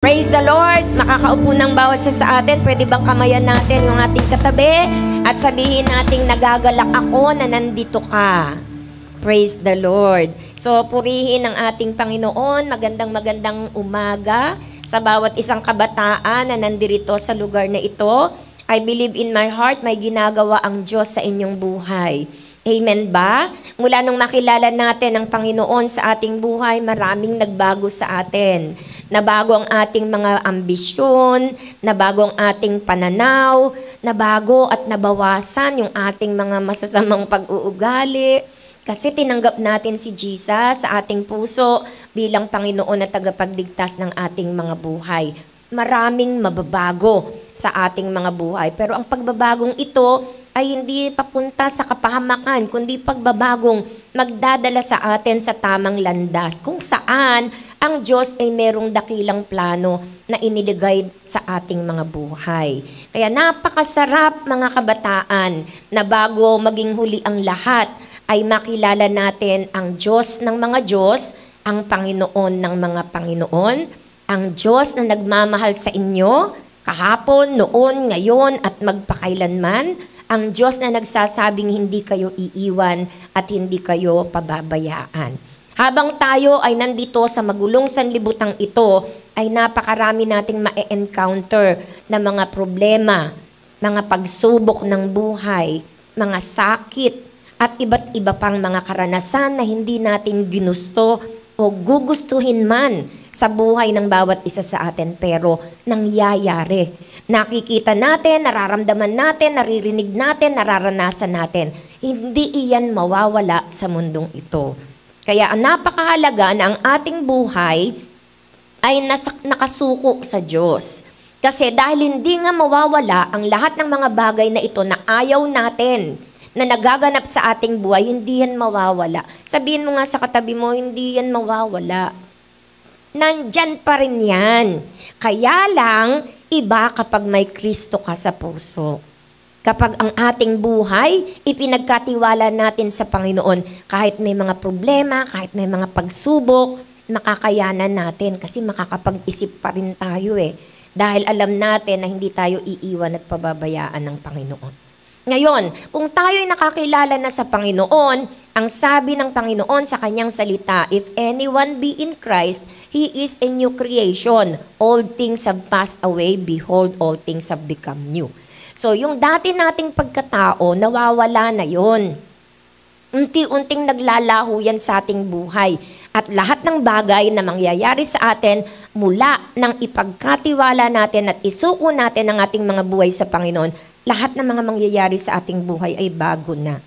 Praise the Lord! Makakaupo ng bawat sa atin. Pwede bang kamayan natin yung ating katabi at sabihin nating nagagalak ako na nandito ka. Praise the Lord! So, purihin ang ating Panginoon. Magandang umaga sa bawat isang kabataan na nandirito sa lugar na ito. I believe in my heart, may ginagawa ang Diyos sa inyong buhay. Amen ba? Mula nung makilala natin ang Panginoon sa ating buhay, maraming nagbago sa atin. Nabago ang ating mga ambisyon, nabago ang ating pananaw, nabago at nabawasan yung ating mga masasamang pag-uugali. Kasi tinanggap natin si Jesus sa ating puso bilang Panginoon at tagapagligtas ng ating mga buhay. Maraming mababago sa ating mga buhay. Pero ang pagbabagong ito ay hindi papunta sa kapahamakan, kundi pagbabagong magdadala sa atin sa tamang landas, kung saan ang Diyos ay merong dakilang plano na iniligay sa ating mga buhay. Kaya napakasarap mga kabataan na bago maging huli ang lahat, ay makilala natin ang Diyos ng mga Diyos, ang Panginoon ng mga Panginoon, ang Diyos na nagmamahal sa inyo, kahapon, noon, ngayon at magpakailanman, ang Diyos na nagsasabing hindi kayo iiwan at hindi kayo pababayaan. Habang tayo ay nandito sa magulong sanlibutang ito, ay napakarami nating ma-encounter na mga problema, mga pagsubok ng buhay, mga sakit, at iba't iba pang mga karanasan na hindi natin ginusto o gugustuhin man sa buhay ng bawat isa sa atin, pero nangyayari. Nakikita natin, nararamdaman natin, naririnig natin, nararanasan natin. Hindi iyan mawawala sa mundong ito. Kaya ang napakahalaga na ang ating buhay ay nakasuko sa Diyos. Kasi dahil hindi nga mawawala ang lahat ng mga bagay na ito na ayaw natin, na nagaganap sa ating buhay, hindi yan mawawala. Sabihin mo nga sa katabi mo, hindi yan mawawala. Nandyan pa rin yan. Kaya lang, iba kapag may Kristo ka sa puso. Kapag ang ating buhay, ipinagkatiwala natin sa Panginoon, kahit may mga problema, kahit may mga pagsubok, makakayanan natin kasi makakapag-isip pa rin tayo Dahil alam natin na hindi tayo iiwan at pababayaan ng Panginoon. Ngayon, kung tayo'y nakakilala na sa Panginoon, ang sabi ng Panginoon sa kanyang salita, if anyone be in Christ, he is a new creation. Old things have passed away, behold, all things have become new. So, yung dati nating pagkatao, nawawala na yon. Unti-unting naglalaho yan sa ating buhay. At lahat ng bagay na mangyayari sa atin mula ng ipagkatiwala natin at isuko natin ang ating mga buhay sa Panginoon, lahat ng mga mangyayari sa ating buhay ay bago na.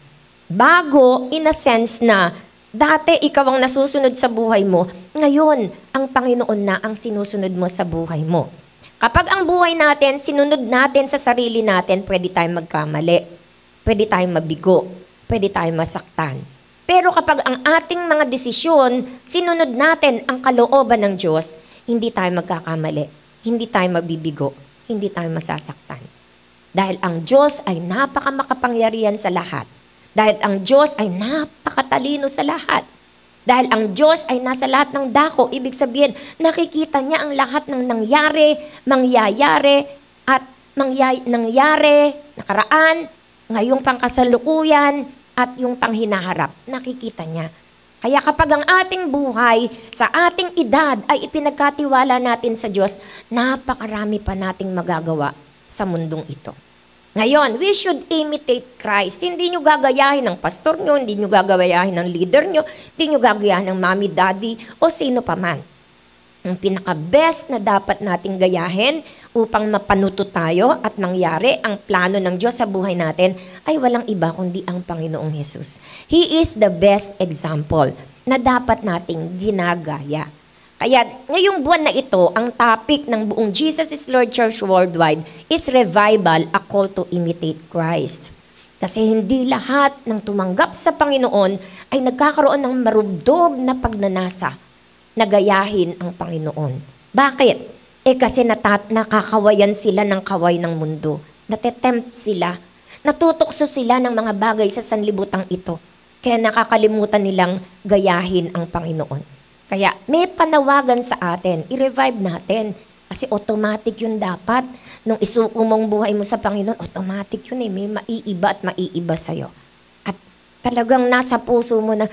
Bago, in a sense na, dati ikaw ang nasusunod sa buhay mo, ngayon, ang Panginoon na ang sinusunod mo sa buhay mo. Kapag ang buhay natin, sinunod natin sa sarili natin, pwede tayong magkamali, pwede tayong mabigo, pwede tayong masaktan. Pero kapag ang ating mga desisyon, sinunod natin ang kalooban ng Diyos, hindi tayo magkakamali, hindi tayo mabibigo, hindi tayo masasaktan. Dahil ang Diyos ay napakamakapangyarihan sa lahat. Dahil ang Diyos ay napakatalino sa lahat. Dahil ang Diyos ay nasa lahat ng dako. Ibig sabihin, nakikita niya ang lahat ng nangyari, mangyayari, at nangyari, nakaraan, ngayong pangkasalukuyan, at yung panghinaharap. Nakikita niya. Kaya kapag ang ating buhay sa ating edad ay ipinagkatiwala natin sa Diyos, napakarami pa nating magagawa sa mundong ito. Ngayon, we should imitate Christ. Hindi nyo gagayahin ng pastor nyo, hindi nyo gagayahin ng leader nyo, hindi nyo gagayahin ng mommy, daddy, o sino pa man. Ang pinaka-best na dapat nating gayahin upang mapanuto tayo at mangyari ang plano ng Diyos sa buhay natin ay walang iba kundi ang Panginoong Jesus. He is the best example na dapat nating ginagaya. Kaya ngayong buwan na ito, ang topic ng buong Jesus is Lord Church Worldwide is Revival, a call to imitate Christ. Kasi hindi lahat ng tumanggap sa Panginoon ay nagkakaroon ng marubdob na pagnanasa na gayahin ang Panginoon. Bakit? Kasi nakakawayan sila ng kaway ng mundo. Natetempt sila. Natutokso sila ng mga bagay sa sanlibutang ito. Kaya nakakalimutan nilang gayahin ang Panginoon. Kaya may panawagan sa atin, i-revive natin Kasi automatic yun dapat. Nung isuko mong buhay mo sa Panginoon, automatic yun eh. May maiiba at maiiba sa'yo. At talagang nasa puso mo na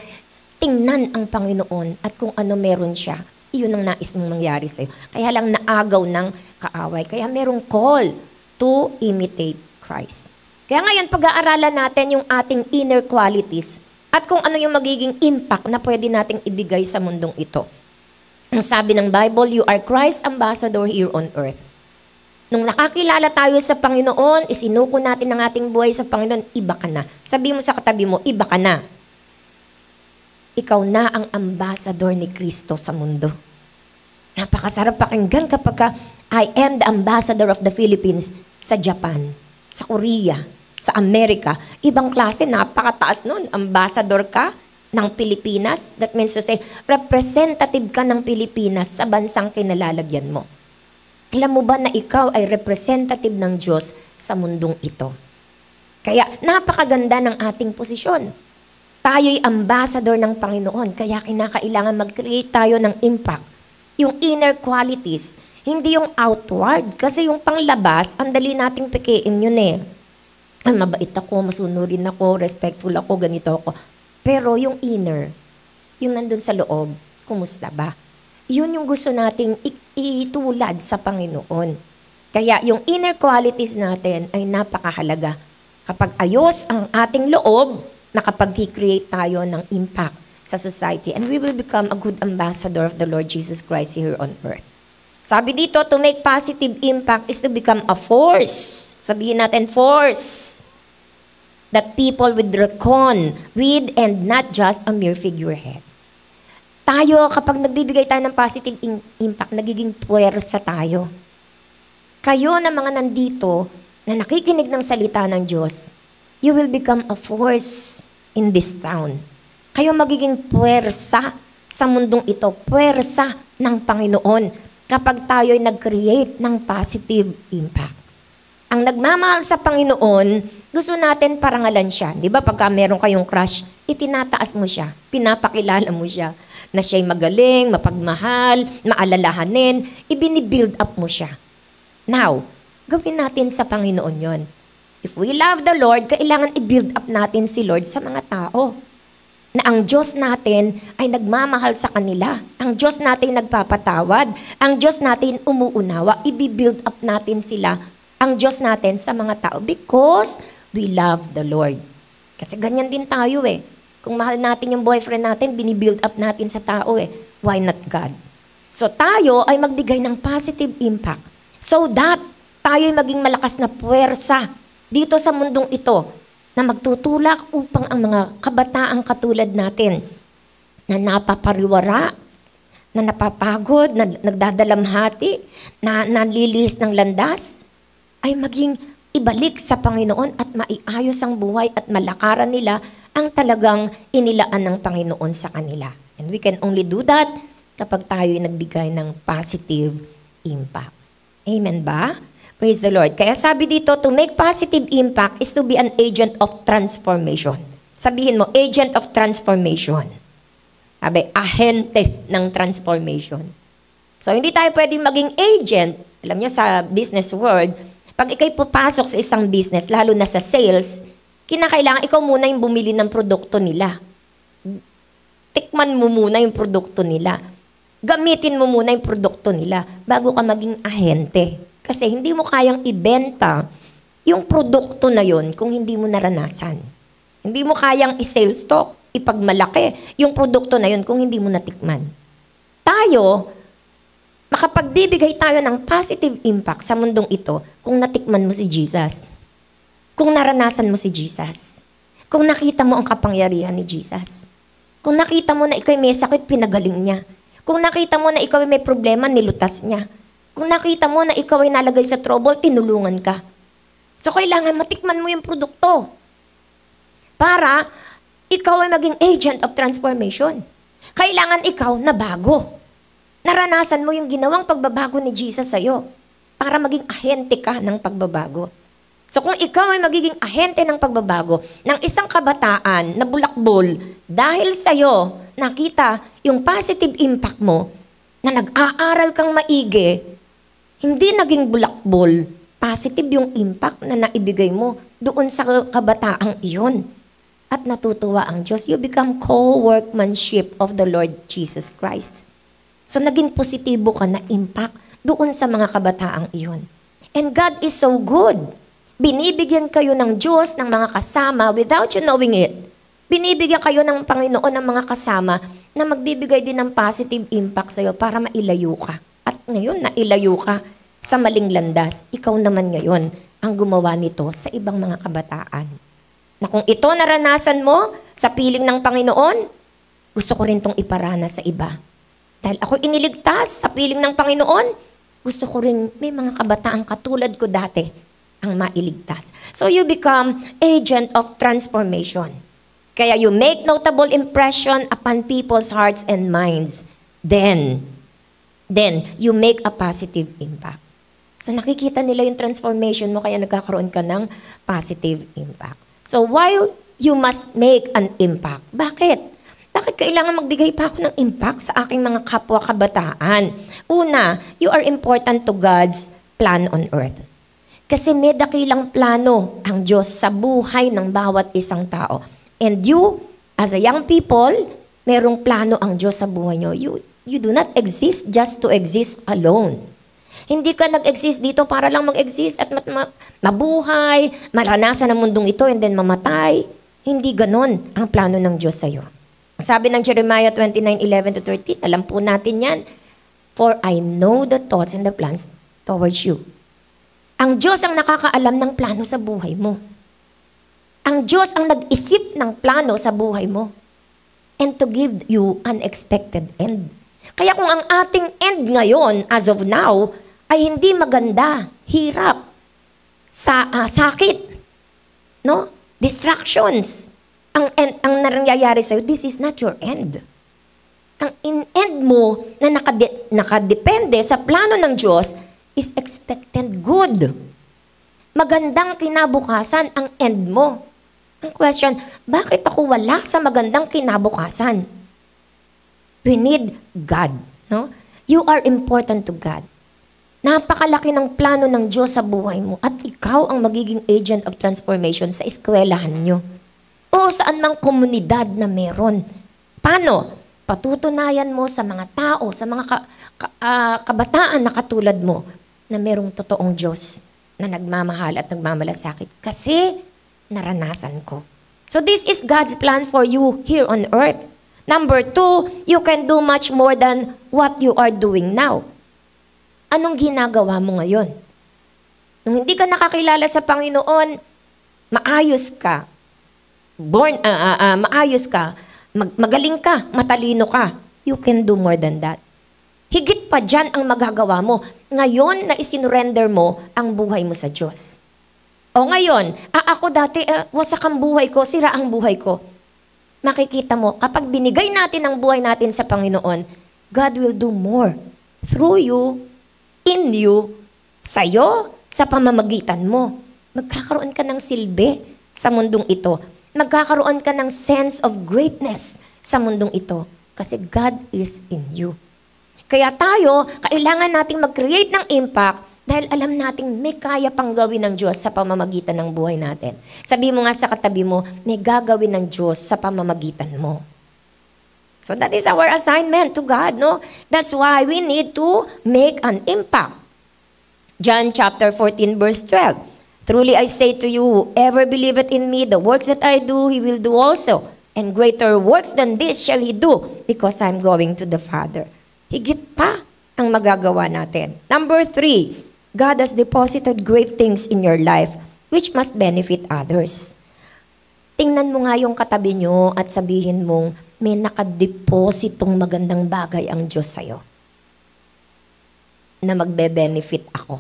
tingnan ang Panginoon at kung ano meron siya, iyon ang nais mong mangyari sa'yo. Kaya lang naagaw ng kaaway. Kaya merong call to imitate Christ. Kaya ngayon, pag-aaralan natin yung ating inner qualities at kung ano yung magiging impact na pwede nating ibigay sa mundong ito. Ang sabi ng Bible, you are Christ's ambassador here on earth. Nung nakakilala tayo sa Panginoon, isinuko natin ang ating buhay sa Panginoon, iba ka na. Sabi mo sa katabi mo, iba ka na. Ikaw na ang ambassador ni Kristo sa mundo. Napakasarap pakinggan kapag ka, I am the ambassador of the Philippines sa Japan, sa Korea, sa Amerika. Ibang klase, napakataas nun. Ambassador ka ng Pilipinas. That means to say, representative ka ng Pilipinas sa bansang kinalalagyan mo. Alam mo ba na ikaw ay representative ng Diyos sa mundong ito? Kaya napakaganda ng ating posisyon. Tayo'y ambassador ng Panginoon, kaya kinakailangan mag-create tayo ng impact. Yung inner qualities, hindi yung outward. Kasi yung panglabas, ang dali nating pikiin yun eh. Ay, mabait ako, masunurin ako, respectful ako, ganito ako. Pero yung inner, yung nandun sa loob, kumusta ba? Yun yung gusto nating itulad sa Panginoon. Kaya yung inner qualities natin ay napakahalaga. Kapag ayos ang ating loob, nakapag-create tayo ng impact sa society. And we will become a good ambassador of the Lord Jesus Christ here on earth. Sabi dito, to make positive impact is to become a force. Sabihin natin, force. That people would reckon with and not just a mere figurehead. Tayo, kapag nagbibigay tayo ng positive impact, nagiging puwersa tayo. Kayo na mga nandito, na nakikinig ng salita ng Diyos, you will become a force in this town. Kayo magiging puwersa sa mundong ito, puwersa ng Panginoon kapag tayo'y nag-create ng positive impact. Ang nagmamahal sa Panginoon, gusto natin parangalan siya. Di ba pagka meron kayong crush, itinataas mo siya, pinapakilala mo siya, na siya'y magaling, mapagmahal, maalalahanin, ibinibuild up mo siya. Now, gawin natin sa Panginoon yon. If we love the Lord, kailangan i-build up natin si Lord sa mga tao. Na ang Diyos natin ay nagmamahal sa kanila. Ang Diyos natin nagpapatawad. Ang Diyos natin umuunawa. I-build up natin sila, ang Diyos natin sa mga tao because we love the Lord. Kasi ganyan din tayo eh. Kung mahal natin yung boyfriend natin, binibuild up natin sa tao eh. Why not God? So tayo ay magbigay ng positive impact so that tayo ay maging malakas na puwersa dito sa mundong ito na magtutulak upang ang mga kabataang katulad natin na napapariwara, na napapagod, na nagdadalamhati, na nalilihis ng landas, ay maging ibalik sa Panginoon at maiayos ang buhay at malakaran nila ang talagang inilaan ng Panginoon sa kanila. And we can only do that kapag tayo nagbigay ng positive impact. Amen ba? Praise the Lord. Kaya sabi dito, to make positive impact is to be an agent of transformation. Sabihin mo, agent of transformation. Sabi, ahente ng transformation. So, hindi tayo pwedeng maging agent. Alam niyo, sa business world, pag ikay pupasok sa isang business, lalo na sa sales, kinakailangan ikaw muna yung bumili ng produkto nila. Tikman mo muna yung produkto nila. Gamitin mo muna yung produkto nila bago ka maging ahente. Kasi hindi mo kayang ibenta yung produkto na yon kung hindi mo naranasan. Hindi mo kayang i-sales stock, ipagmalaki yung produkto na yon kung hindi mo natikman. Tayo, makapagbibigay tayo ng positive impact sa mundong ito kung natikman mo si Jesus. Kung naranasan mo si Jesus. Kung nakita mo ang kapangyarihan ni Jesus. Kung nakita mo na ikaw may sakit, pinagaling niya. Kung nakita mo na ikaw may problema, nilutas niya. Kung nakita mo na ikaw ay nalagay sa trouble, tinulungan ka. So, kailangan matikman mo yung produkto. Para ikaw ay maging agent of transformation. Kailangan ikaw na bago. Naranasan mo yung ginawang pagbabago ni Jesus sa'yo para maging ahente ka ng pagbabago. So kung ikaw ay magiging ahente ng pagbabago ng isang kabataan na bulakbol dahil sa'yo nakita yung positive impact mo na nag-aaral kang maigi, Hindi naging bulakbol. Positive yung impact na naibigay mo doon sa kabataang iyon. At natutuwa ang Diyos. You become co-workmanship of the Lord Jesus Christ. So naging positibo ka na impact doon sa mga kabataang iyon. And God is so good. Binibigyan kayo ng Diyos ng mga kasama without you knowing it. Binibigyan kayo ng Panginoon ng mga kasama na magbibigay din ng positive impact sa'yo para mailayo ka. At ngayon, nailayo ka sa maling landas. Ikaw naman ngayon ang gumawa nito sa ibang mga kabataan. Na kung ito naranasan mo sa piling ng Panginoon, gusto ko rin itong iparana sa iba. Dahil ako iniligtas sa piling ng Panginoon, gusto ko rin may mga kabataan katulad ko dati ang mailigtas. So you become agent of transformation. Kaya you make notable impression upon people's hearts and minds. Then you make a positive impact. So nakikita nila yung transformation mo kaya nagkakaroon ka ng positive impact. So why you must make an impact? Bakit? Bakit kailangan magbigay pa ako ng impact sa aking mga kapwa kabataan? Una, you are important to God's plan on earth. Kasi may dakilang plano ang Diyos sa buhay ng bawat isang tao. And you, as a young people, merong plano ang Diyos sa buhay nyo. You do not exist just to exist alone. Hindi ka nag-exist dito para lang mag-exist at mabuhay, maranasan ang mundong ito and then mamatay. Hindi ganon ang plano ng Diyos sa'yo. Sabi ng Jeremiah 29:11-13, alam po natin yan. For I know the thoughts and the plans towards you. Ang Diyos ang nakakaalam ng plano sa buhay mo. Ang Diyos ang nag-isip ng plano sa buhay mo. And to give you unexpected end. Kaya kung ang ating end ngayon, as of now, ay hindi maganda, hirap, sakit, no? Distractions. Ang nangyayari sa'yo, this is not your end. Ang end mo na nakadepende sa plano ng Diyos is expected good. Magandang kinabukasan ang end mo. Ang question, bakit ako wala sa magandang kinabukasan? We need God. No? You are important to God. Napakalaki ng plano ng Diyos sa buhay mo at ikaw ang magiging agent of transformation sa eskwelahan nyo. O saan mang komunidad na meron. Paano? Patutunayan mo sa mga tao, sa mga kabataan na katulad mo na merong totoong Diyos na nagmamahal at nagmamalasakit. Kasi naranasan ko. So this is God's plan for you here on earth. Number 2, you can do much more than what you are doing now. Anong ginagawa mo ngayon? Nung hindi ka nakakilala sa Panginoon, maayos ka. Maayos ka. Magaling ka. Matalino ka. You can do more than that. Higit pa dyan ang magagawa mo. Ngayon na isinurrender mo ang buhay mo sa Diyos. O ngayon, ako dati, wasak ang buhay ko, sira ang buhay ko. Makikita mo, kapag binigay natin ang buhay natin sa Panginoon, God will do more through you, in you, sa'yo, sa pamamagitan mo. Magkakaroon ka ng silbi sa mundong ito. Magkakaroon ka ng sense of greatness sa mundong ito. Kasi God is in you. Kaya tayo, kailangan nating mag-create ng impact dahil alam nating may kaya pang gawin ng Diyos sa pamamagitan ng buhay natin. Sabi mo nga sa katabi mo, may gagawin ng Diyos sa pamamagitan mo. So that is our assignment to God, no? That's why we need to make an impact. John chapter 14 verse 12. Truly I say to you, whoever believeth in me, the works that I do, he will do also. And greater works than this shall he do, because I'm going to the Father. Higit pa ang magagawa natin. Number 3, God has deposited great things in your life which must benefit others. Tingnan mo nga yung katabi nyo at sabihin mong may nakadepositong magandang bagay ang Diyos sa'yo na magbe-benefit ako.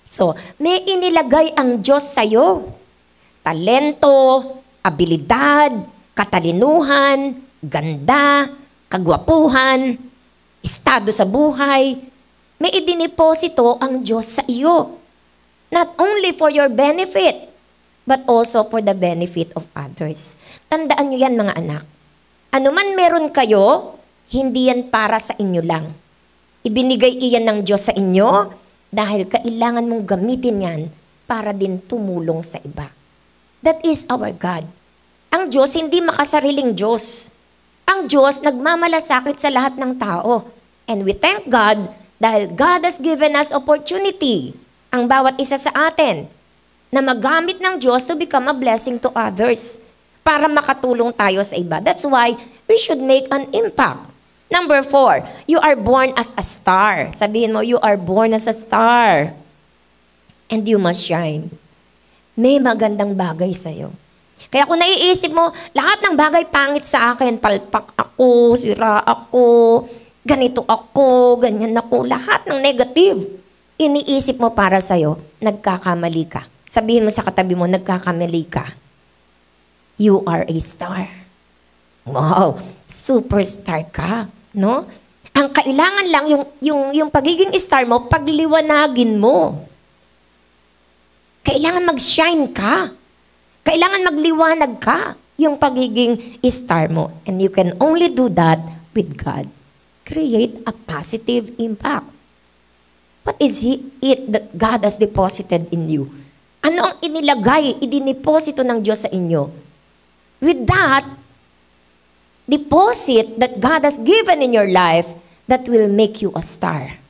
So, may inilagay ang Diyos sa'yo. Talento, abilidad, katalinuhan, ganda, kagwapuhan, estado sa buhay. May idiniposito ang Diyos sa iyo. Not only for your benefit, but also for the benefit of others. Tandaan nyo yan mga anak. Ano man meron kayo, hindi yan para sa inyo lang. Ibinigay iyan ng Diyos sa inyo dahil kailangan mong gamitin yan para din tumulong sa iba. That is our God. Ang Diyos hindi makasariling Diyos. Ang Diyos nagmamalasakit sa lahat ng tao. And we thank God dahil God has given us opportunity, ang bawat isa sa atin, na magamit ng Diyos to become a blessing to others para makatulong tayo sa iba. That's why we should make an impact. Number 4, you are born as a star. Sabihin mo, you are born as a star. And you must shine. May magandang bagay sa'yo. Kaya kung naiisip mo, lahat ng bagay pangit sa akin, palpak ako, sira ako, ganito ako, ganyan ako, lahat ng negative, iniisip mo para sa'yo, nagkakamali ka. Sabihin mo sa katabi mo, nagkakamali ka. You are a star. Wow, superstar ka, no? Ang kailangan lang yung pagiging star mo, pagliwanagin mo. Kailangan mag-shine ka. Kailangan magliwanag ka yung pagiging star mo. And you can only do that with God. Create a positive impact. What is it that God has deposited in you? Ano ang inilagay, idiniposito ng Diyos sa inyo? With that, deposit that God has given in your life that will make you a star.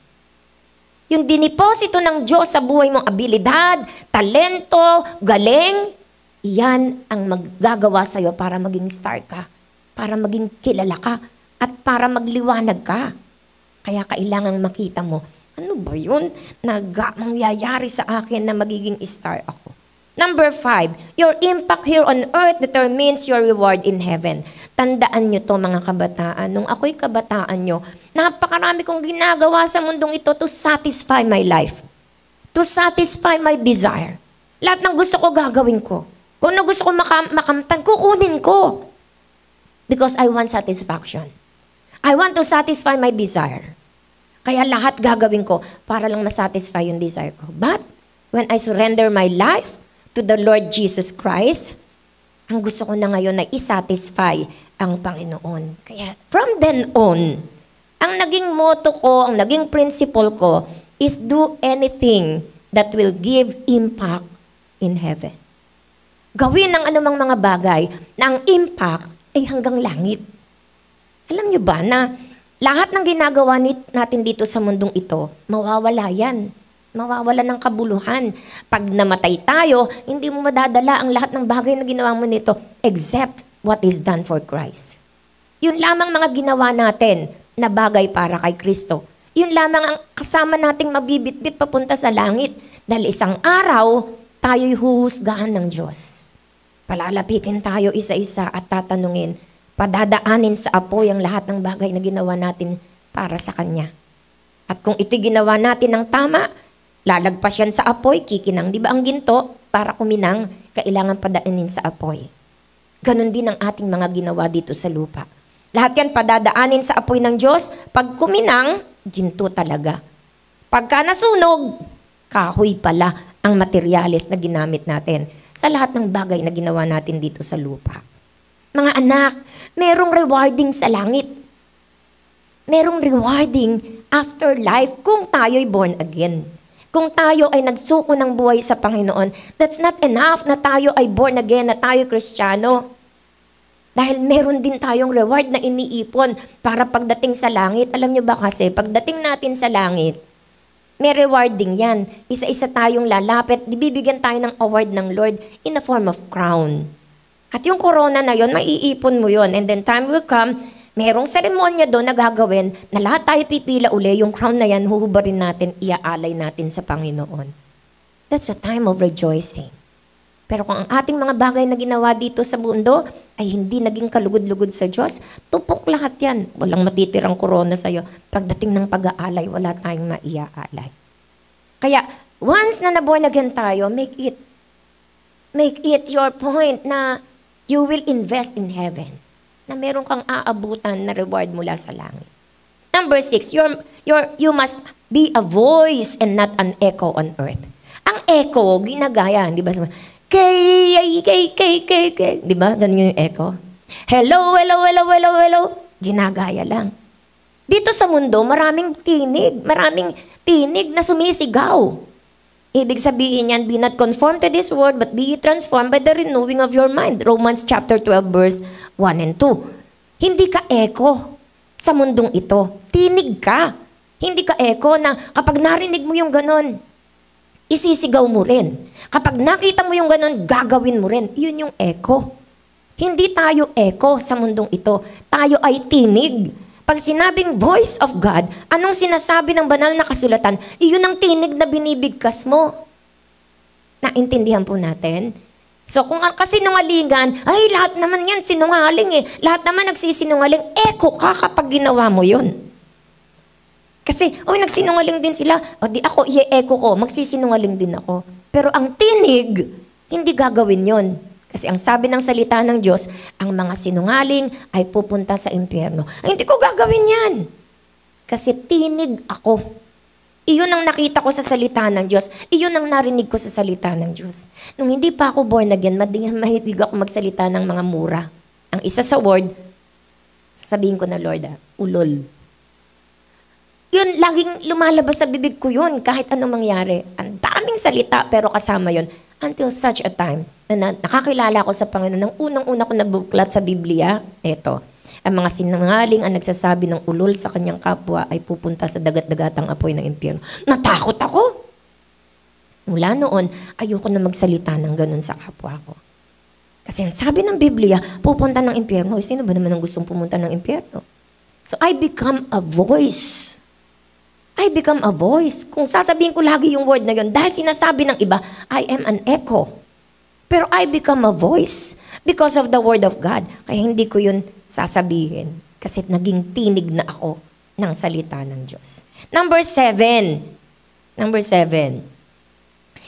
Yung diniposito ng Diyos sa buhay mong abilidad, talento, galing, iyan ang maggagawa sa'yo para maging star ka, para maging kilala ka, at para magliwanag ka. Kaya kailangang makita mo, ano ba yun? Nangyayari sa akin na magiging star ako. Number 5, your impact here on earth determines your reward in heaven. Tandaan nyo to mga kabataan. Nung ako'y kabataan nyo, napakarami kong ginagawa sa mundong ito to satisfy my life. To satisfy my desire. Lahat ng gusto ko gagawin ko. Kung ano gusto ko makamtan, kukunin ko. Because I want satisfaction. I want to satisfy my desire. Kaya lahat gagawin ko para lang masatisfy yung desire ko. But when I surrender my life to the Lord Jesus Christ, ang gusto ko na ngayon na isatisfy ang Panginoon. Kaya from then on, ang naging motto ko, ang naging principle ko is do anything that will give impact in heaven. Gawin ang anumang mga bagay na ang impact ay hanggang langit. Alam niyo ba na lahat ng ginagawa natin dito sa mundong ito, mawawala yan. Mawawala ng kabuluhan. Pag namatay tayo, hindi mo madadala ang lahat ng bagay na ginawa mo nito except what is done for Christ. Yun lamang mga ginawa natin na bagay para kay Kristo. Yun lamang ang kasama nating mabibitbit papunta sa langit. Dahil isang araw, tayo'y huhusgahan ng Diyos. Palalapitin tayo isa-isa at tatanungin, padadaanin sa apoy ang lahat ng bagay na ginawa natin para sa Kanya. At kung ito'y ginawa natin ng tama, lalagpas yan sa apoy, kikinang. Di ba ang ginto, para kuminang, kailangan padaanin sa apoy. Ganon din ang ating mga ginawa dito sa lupa. Lahat yan padadaanin sa apoy ng Diyos. Pag kuminang, ginto talaga. Pagka nasunog, kahoy pala ang materyales na ginamit natin sa lahat ng bagay na ginawa natin dito sa lupa. Mga anak, merong rewarding sa langit. Merong rewarding after life kung tayo'y born again. Kung tayo ay nagsuko ng buhay sa Panginoon, that's not enough na tayo ay born again, na tayo Kristiyano. Dahil meron din tayong reward na iniipon para pagdating sa langit. Alam nyo ba kasi, pagdating natin sa langit, may rewarding yan. Isa-isa tayong lalapit, bibigyan tayo ng award ng Lord in a form of crown. At yung corona na yon, maiipon mo yon. And then time will come, merong seremonya doon na gagawin na lahat tayo pipila uli, yung crown na yan, huhubarin natin, iaalay natin sa Panginoon. That's a time of rejoicing. Pero kung ang ating mga bagay na ginawa dito sa mundo ay hindi naging kalugod-lugod sa Diyos, tupok lahat yan. Walang matitirang corona sa'yo. Pagdating ng pag-aalay, wala tayong maiaalay. Kaya, once na naborn again tayo, make it your point na you will invest in heaven. Na meron kang aabutan na reward mula sa langit. Number 6, you must be a voice and not an echo on earth. Ang echo, ginagaya, di ba? Kay, di ba? Ganun yung echo. Hello, hello, hello, hello, hello. Ginagaya lang. Dito sa mundo, maraming tinig na sumisigaw. Ibig sabihin yan, be not conformed to this world, but be ye transformed by the renewing of your mind. Romans chapter 12, verse 1 and 2. Hindi ka echo sa mundong ito. Tinig ka. Hindi ka echo na kapag narinig mo yung ganon, isisigaw mo rin. Kapag nakita mo yung ganon, gagawin mo rin. Yun yung echo. Hindi tayo echo sa mundong ito. Tayo ay tinig. Pag sinabing voice of God, anong sinasabi ng banal na kasulatan? Iyon ang tinig na binibigkas mo. Naintindihan po natin? So kung ang kasinungalingan, ay lahat naman yan sinungaling eh. Lahat naman nagsisinungaling. Echo ka kapag ginawa mo yun. Kasi, nagsinungaling din sila. O di ako, i-echo ko, magsisinungaling din ako. Pero ang tinig, hindi gagawin yon. Kasi ang sabi ng salita ng Diyos, ang mga sinungaling ay pupunta sa impyerno. Ay, hindi ko gagawin yan. Kasi tinig ako. Iyon ang nakita ko sa salita ng Diyos. Iyon ang narinig ko sa salita ng Diyos. Nung hindi pa ako born again, mahilig ako magsalita ng mga mura. Ang isa sa word, sasabihin ko na, Lord, ulol. Yun, laging lumalabas sa bibig ko yun, kahit anong mangyari. Ang daming salita, pero kasama yun. Until such a time na nakakilala ko sa Panginoon, ng unang-una ko nabuklat sa Biblia, eto, ang mga sinungaling ang nagsasabi ng ulol sa kanyang kapwa ay pupunta sa dagat-dagatang apoy ng impyerno. Natakot ako! Mula noon, ayoko na magsalita ng ganun sa kapwa ko. Kasi ang sabi ng Biblia, pupunta ng impyerno. Sino ba naman ang gustong pumunta ng impyerno? So I become a voice. I become a voice. Kung sasabihin ko lagi yung word na yun, dahil sinasabi ng iba, I am an echo. Pero I become a voice because of the word of God. Kaya hindi ko yun sasabihin. Kasi naging tinig na ako ng salita ng Diyos. Number 7.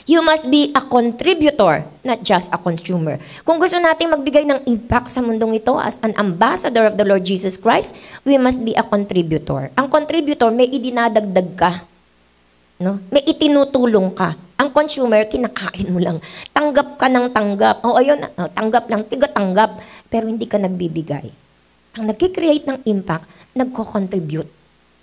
You must be a contributor, not just a consumer. Kung gusto natin magbigay ng impact sa mundong ito as an ambassador of the Lord Jesus Christ, we must be a contributor. Ang contributor, may idinadagdag ka. No? May itinutulong ka. Ang consumer, kinakain mo lang. Tanggap ka ng tanggap. Tanggap lang, tiga-tanggap. Pero hindi ka nagbibigay. Ang nagkikreate ng impact, nagko-contribute.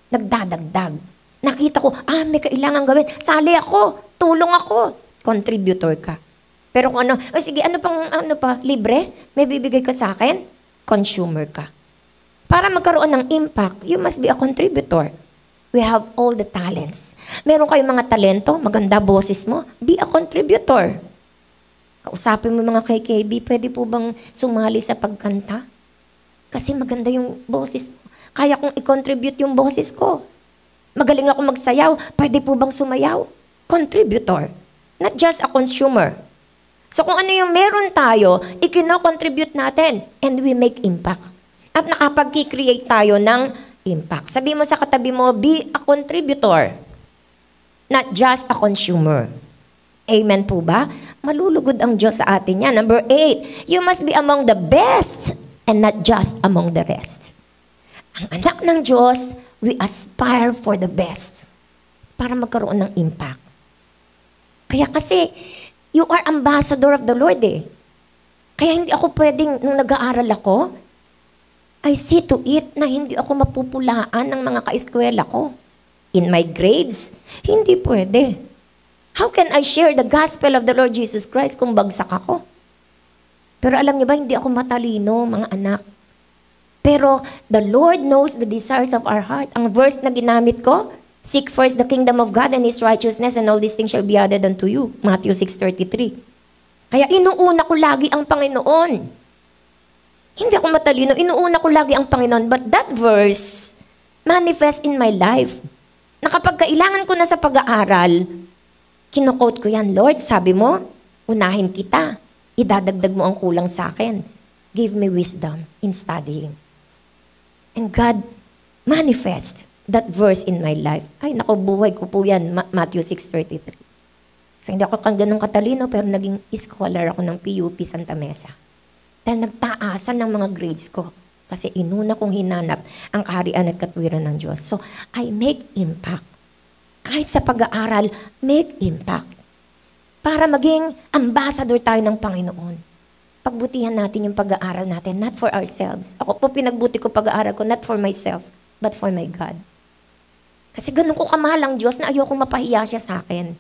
Nagdadagdag. Nakita ko, may kailangan gawin. Sali ako. Tulong ako. Contributor ka. Pero kung sige, ano pa, libre? May bibigay ka sa akin? Consumer ka. Para magkaroon ng impact, you must be a contributor. We have all the talents. Meron kayong mga talento, maganda boses mo, be a contributor. Kausapin mo mga KKB, pwede po bang sumali sa pagkanta? Kasi maganda yung boses mo. Kaya kong i-contribute yung boses ko. Magaling ako magsayaw, pwede po bang sumayaw? Contributor, not just a consumer. So kung ano yung meron tayo, ikino-contribute natin and we make impact. At nakapag-create tayo ng impact. Sabi mo sa katabi mo, be a contributor, not just a consumer. Amen po ba? Malulugod ang Diyos sa atin yan. Number 8, you must be among the best and not just among the rest. Ang anak ng Diyos, we aspire for the best para magkaroon ng impact. Kaya kasi, you are ambassador of the Lord eh. Kaya hindi ako pwedeng, nung nag-aaral ako, I see to it na hindi ako mapupulaan ng mga kaeskwela ko. In my grades, hindi pwede. How can I share the gospel of the Lord Jesus Christ kung bagsak ako? Pero alam niyo ba, hindi ako matalino, mga anak. Pero the Lord knows the desires of our heart. Ang verse na ginamit ko, seek first the kingdom of God and His righteousness and all these things shall be added unto you. Matthew 6:33. Kaya inuuna ko lagi ang Panginoon. Hindi ako matalino, inuuna ko lagi ang Panginoon. But that verse manifests in my life. Na kapag kailangan ko na sa pag-aaral, kino-quote ko yan, Lord, sabi mo, unahin kita. Idadagdag mo ang kulang sa akin. Give me wisdom in studying. And God manifest that verse in my life. Ay, naku, buhay ko po yan, Matthew 6:33. So, hindi ako ganun katalino, pero naging scholar ako ng PUP Santa Mesa. Dahil nagtaasan ng mga grades ko. Kasi inuna kong hinanap ang kaharian at katwiran ng Diyos. So, I make impact. Kahit sa pag-aaral, make impact. Para maging ambassador tayo ng Panginoon. Pagbutihan natin yung pag-aaral natin, not for ourselves. Ako po, pinagbuti ko pag-aaral ko, not for myself, but for my God. Kasi ganun ko kamahal ang Diyos na ayokong mapahiya siya sa akin.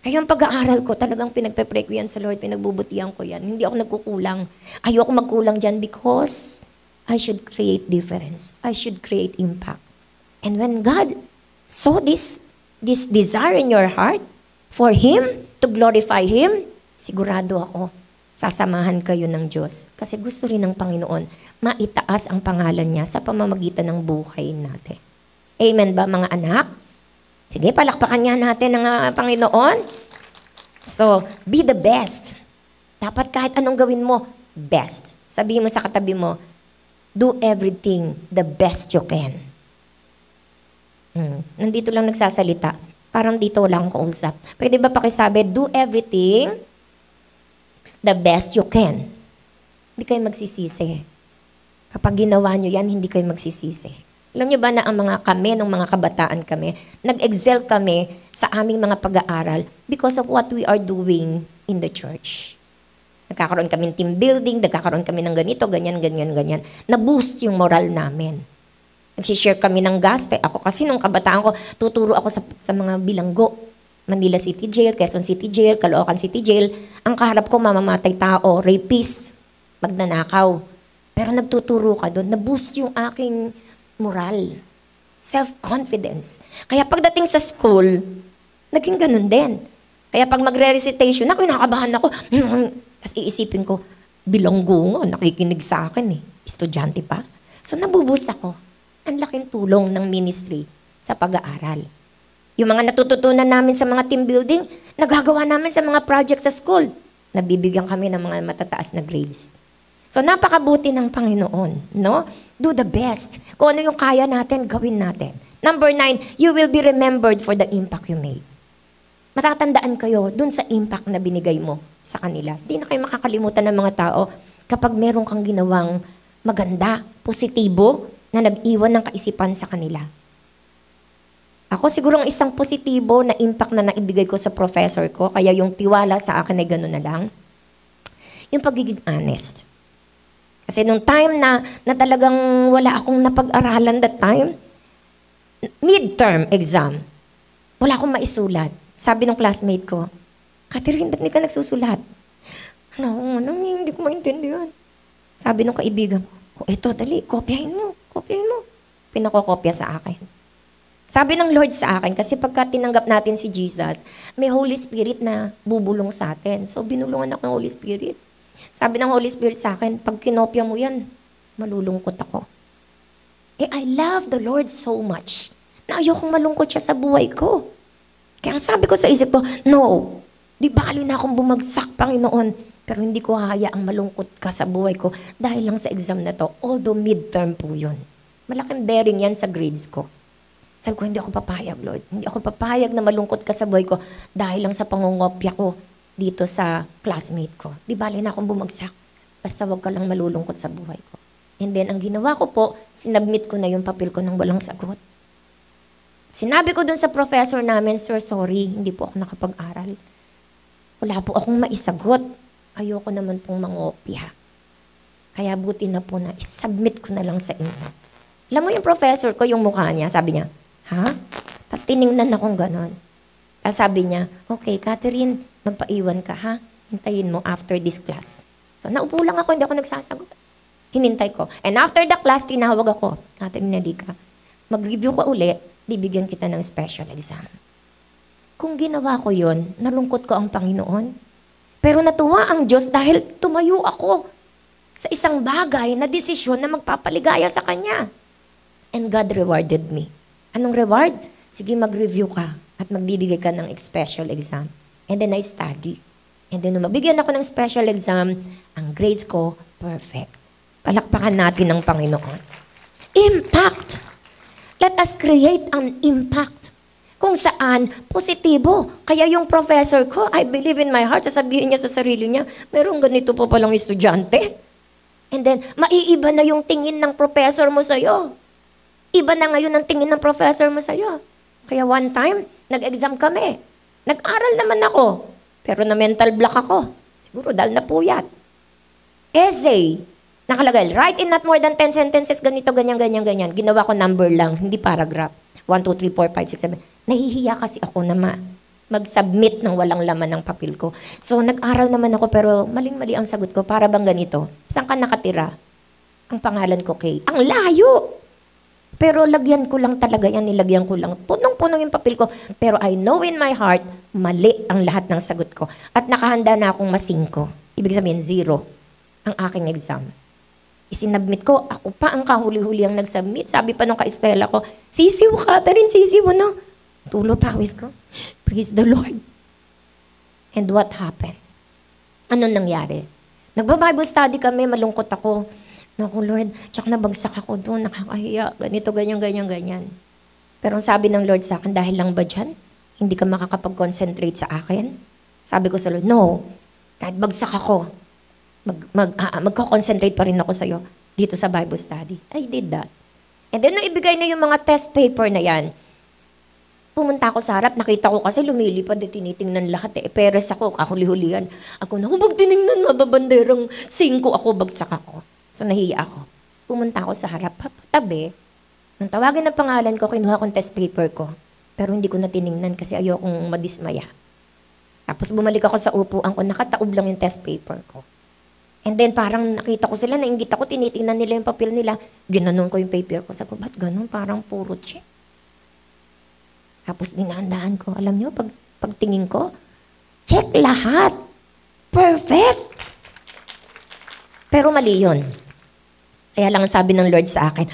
Kaya ang pag-aaral ko, talagang pinagpe-pray ko yan sa Lord, pinagbubutihan ko yan. Hindi ako nagkukulang. Ayoko magkulang dyan because I should create difference. I should create impact. And when God saw this desire in your heart for Him, to glorify Him, sigurado ako, sasamahan kayo ng Diyos. Kasi gusto rin ng Panginoon, maitaas ang pangalan niya sa pamamagitan ng buhay natin. Amen ba mga anak? Sige, palakpakan niya natin ng Panginoon. So, be the best. Dapat kahit anong gawin mo, best. Sabihin mo sa katabi mo, do everything the best you can. Nandito lang nagsasalita. Parang dito lang kausap. Pwede ba pakisabi, do everything the best you can. Hindi kayo magsisisi. Kapag ginawa nyo yan, hindi kayo magsisisi. Alam niyo ba na ang mga kami, nung mga kabataan kami, nag-excel kami sa aming mga pag-aaral because of what we are doing in the church. Nagkakaroon kami ng team building, nagkakaroon kami ng ganito, ganyan. Na-boost yung moral namin. Nag-share kami ng gospel. Ako kasi nung kabataan ko, tuturo ako sa mga bilanggo. Manila City Jail, Quezon City Jail, Caloocan City Jail. Ang kaharap ko, mamamatay tao, rapist, magnanakaw. Pero nagtuturo ka doon, na-boost yung aking moral, self-confidence. Kaya pagdating sa school, naging ganun din. Kaya pag magre-recitation, nakakabahan ako. Tapos iisipin ko, bilanggo nga, nakikinig sa akin eh. Estudyante pa. So nabubus ako. Ang laking tulong ng ministry sa pag-aaral. Yung mga natututunan namin sa mga team building, nagagawa namin sa mga project sa school. Nabibigyan kami ng mga matataas na grades. So napakabuti ng Panginoon, no? Do the best. Kung ano yung kaya natin, gawin natin. Number 9, you will be remembered for the impact you made. Matatandaan kayo dun sa impact na binigay mo sa kanila. Hindi na kayo makakalimutan ng mga tao kapag meron kang ginawang maganda, positibo, na nag-iwan ng kaisipan sa kanila. Ako siguro ang isang positibo na impact na naibigay ko sa professor ko, kaya yung tiwala sa akin ay gano'n na lang, yung pagiging honest. Kasi nung time na talagang wala akong napag-aralan that time, midterm exam, wala akong maisulat. Sabi ng classmate ko, Catherine, ba't hindi ka nagsusulat? Hindi ko maintindihan. Sabi ng kaibigan ko, eto, dali, kopyahin mo. Pinakokopya sa akin. Sabi ng Lord sa akin, kasi pagka tinanggap natin si Jesus, may Holy Spirit na bubulong sa atin. So, binulungan ako ng Holy Spirit. Sabi ng Holy Spirit sa akin, pag kinopya mo yan, malulungkot ako. I love the Lord so much na ayokong malungkot siya sa buhay ko. Kaya sabi ko sa isip ko, no, di bali na akong bumagsak, Panginoon, pero hindi ko hahayaang malungkot ka sa buhay ko dahil lang sa exam na to, although midterm po yun. Malaking bearing yan sa grades ko. Sabi ko, hindi ako papayag, Lord. Hindi ako papayag na malungkot ka sa buhay ko dahil lang sa pangungopya ko dito sa classmate ko. Di bali na akong bumagsak. Basta wag ka lang malulungkot sa buhay ko. And then, ang ginawa ko po, sinabmit ko na yung papel ko ng walang sagot. Sinabi ko dun sa professor namin, Sir, sorry, hindi po ako nakapag-aral. Wala po akong maisagot. Ayoko naman pong mangopya. Kaya buti na po na isubmit ko na lang sa inyo. Alam mo yung professor ko, yung mukha niya, sabi niya, ha? Tapos tiningnan akong ganon. Tapos sabi niya, okay, Catherine, magpaiwan ka, ha? Hintayin mo after this class. So, naupo lang ako, hindi ako nagsasagot. Hinintay ko. And after the class, tinawag ako. Catherine, hindi ka. Mag-review ko uli, bibigyan kita ng special exam. Kung ginawa ko yon, nalungkot ko ang Panginoon. Pero natuwa ang Diyos dahil tumayo ako sa isang bagay na desisyon na magpapaligaya sa Kanya. And God rewarded me. Anong reward? Sige, mag-review ka at magbibigay ka ng special exam. And then I study. And then nung mabigyan ako ng special exam, ang grades ko, perfect. Palakpakan natin ng Panginoon. Impact! Let us create an impact. Kung saan, positibo. Kaya yung professor ko, I believe in my heart, sasabihin niya sa sarili niya, meron ganito pa palang estudyante. And then, maiiba na yung tingin ng professor mo sa'yo. Iba na ngayon ang tingin ng professor mo sa'yo. Kaya one time, nag-exam kami. Nag-aral naman ako. Pero na mental block ako. Siguro dahil napuyat. Essay. Nakalagay, write in not more than 10 sentences, ganito, ganyan, ganyan, ganyan. Ginawa ko number lang, hindi paragraph. 1, 2, 3, 4, 5, 6, 7. Nahihiya kasi ako na mag-submit ng walang laman ng papel ko. So, nag-aral naman ako, pero maling-mali ang sagot ko. Para bang ganito? Saan ka nakatira? Ang pangalan ko, Kay. Ang layo! Pero lagyan ko lang talaga yan, nilagyan ko lang. Punong-punong yung papel ko. Pero I know in my heart, mali ang lahat ng sagot ko. At nakahanda na akong masingko. Ibig sabihin, 0 ang aking exam. Isinabmit ko, ako pa ang kahuli-huli ang nag-submit. Sabi pa nung ka-eskwela ko, sisiw ka, Catherine, sisiw, no? Tulo pawis ko. Praise the Lord. And what happened? Ano nangyari? Nagba-Bible study kami, malungkot ako. Naku, Lord, tsak nabagsak ako doon, nakakahiya, ganito, ganyan, ganyan, ganyan. Pero ang sabi ng Lord sa akin, dahil lang ba dyan? Hindi ka makakapag-concentrate sa akin? Sabi ko sa Lord, no, kahit bagsak ako, magko-concentrate pa rin ako sa'yo dito sa Bible study. I did that. And then, nung ibigay na yung mga test paper na yan, pumunta ako sa harap, nakita ko kasi lumilipad, tinitingnan lahat eh. Peres ako, kahuli-hulihan. Ako na, pag tinignan, mababanderang 5 ako, bagsak ako. So, nahiya ako. Pumunta ako sa harap, tabi. Nung tawagin ang pangalan ko, kinuha kong test paper ko. Pero hindi ko na tinignan kasi ayokong madismaya. Tapos bumalik ako sa upuan ko, nakataob lang yung test paper ko. And then parang nakita ko sila, nainggit ako, tinitingnan nila yung papel nila. Ginanon ko yung paper ko. Sabi ko, ba't ganun? Parang puro check. Tapos dinahandaan ko. Alam nyo, pagtingin ko, check lahat. Perfect. Pero mali yun. Kaya lang sabi ng Lord sa akin,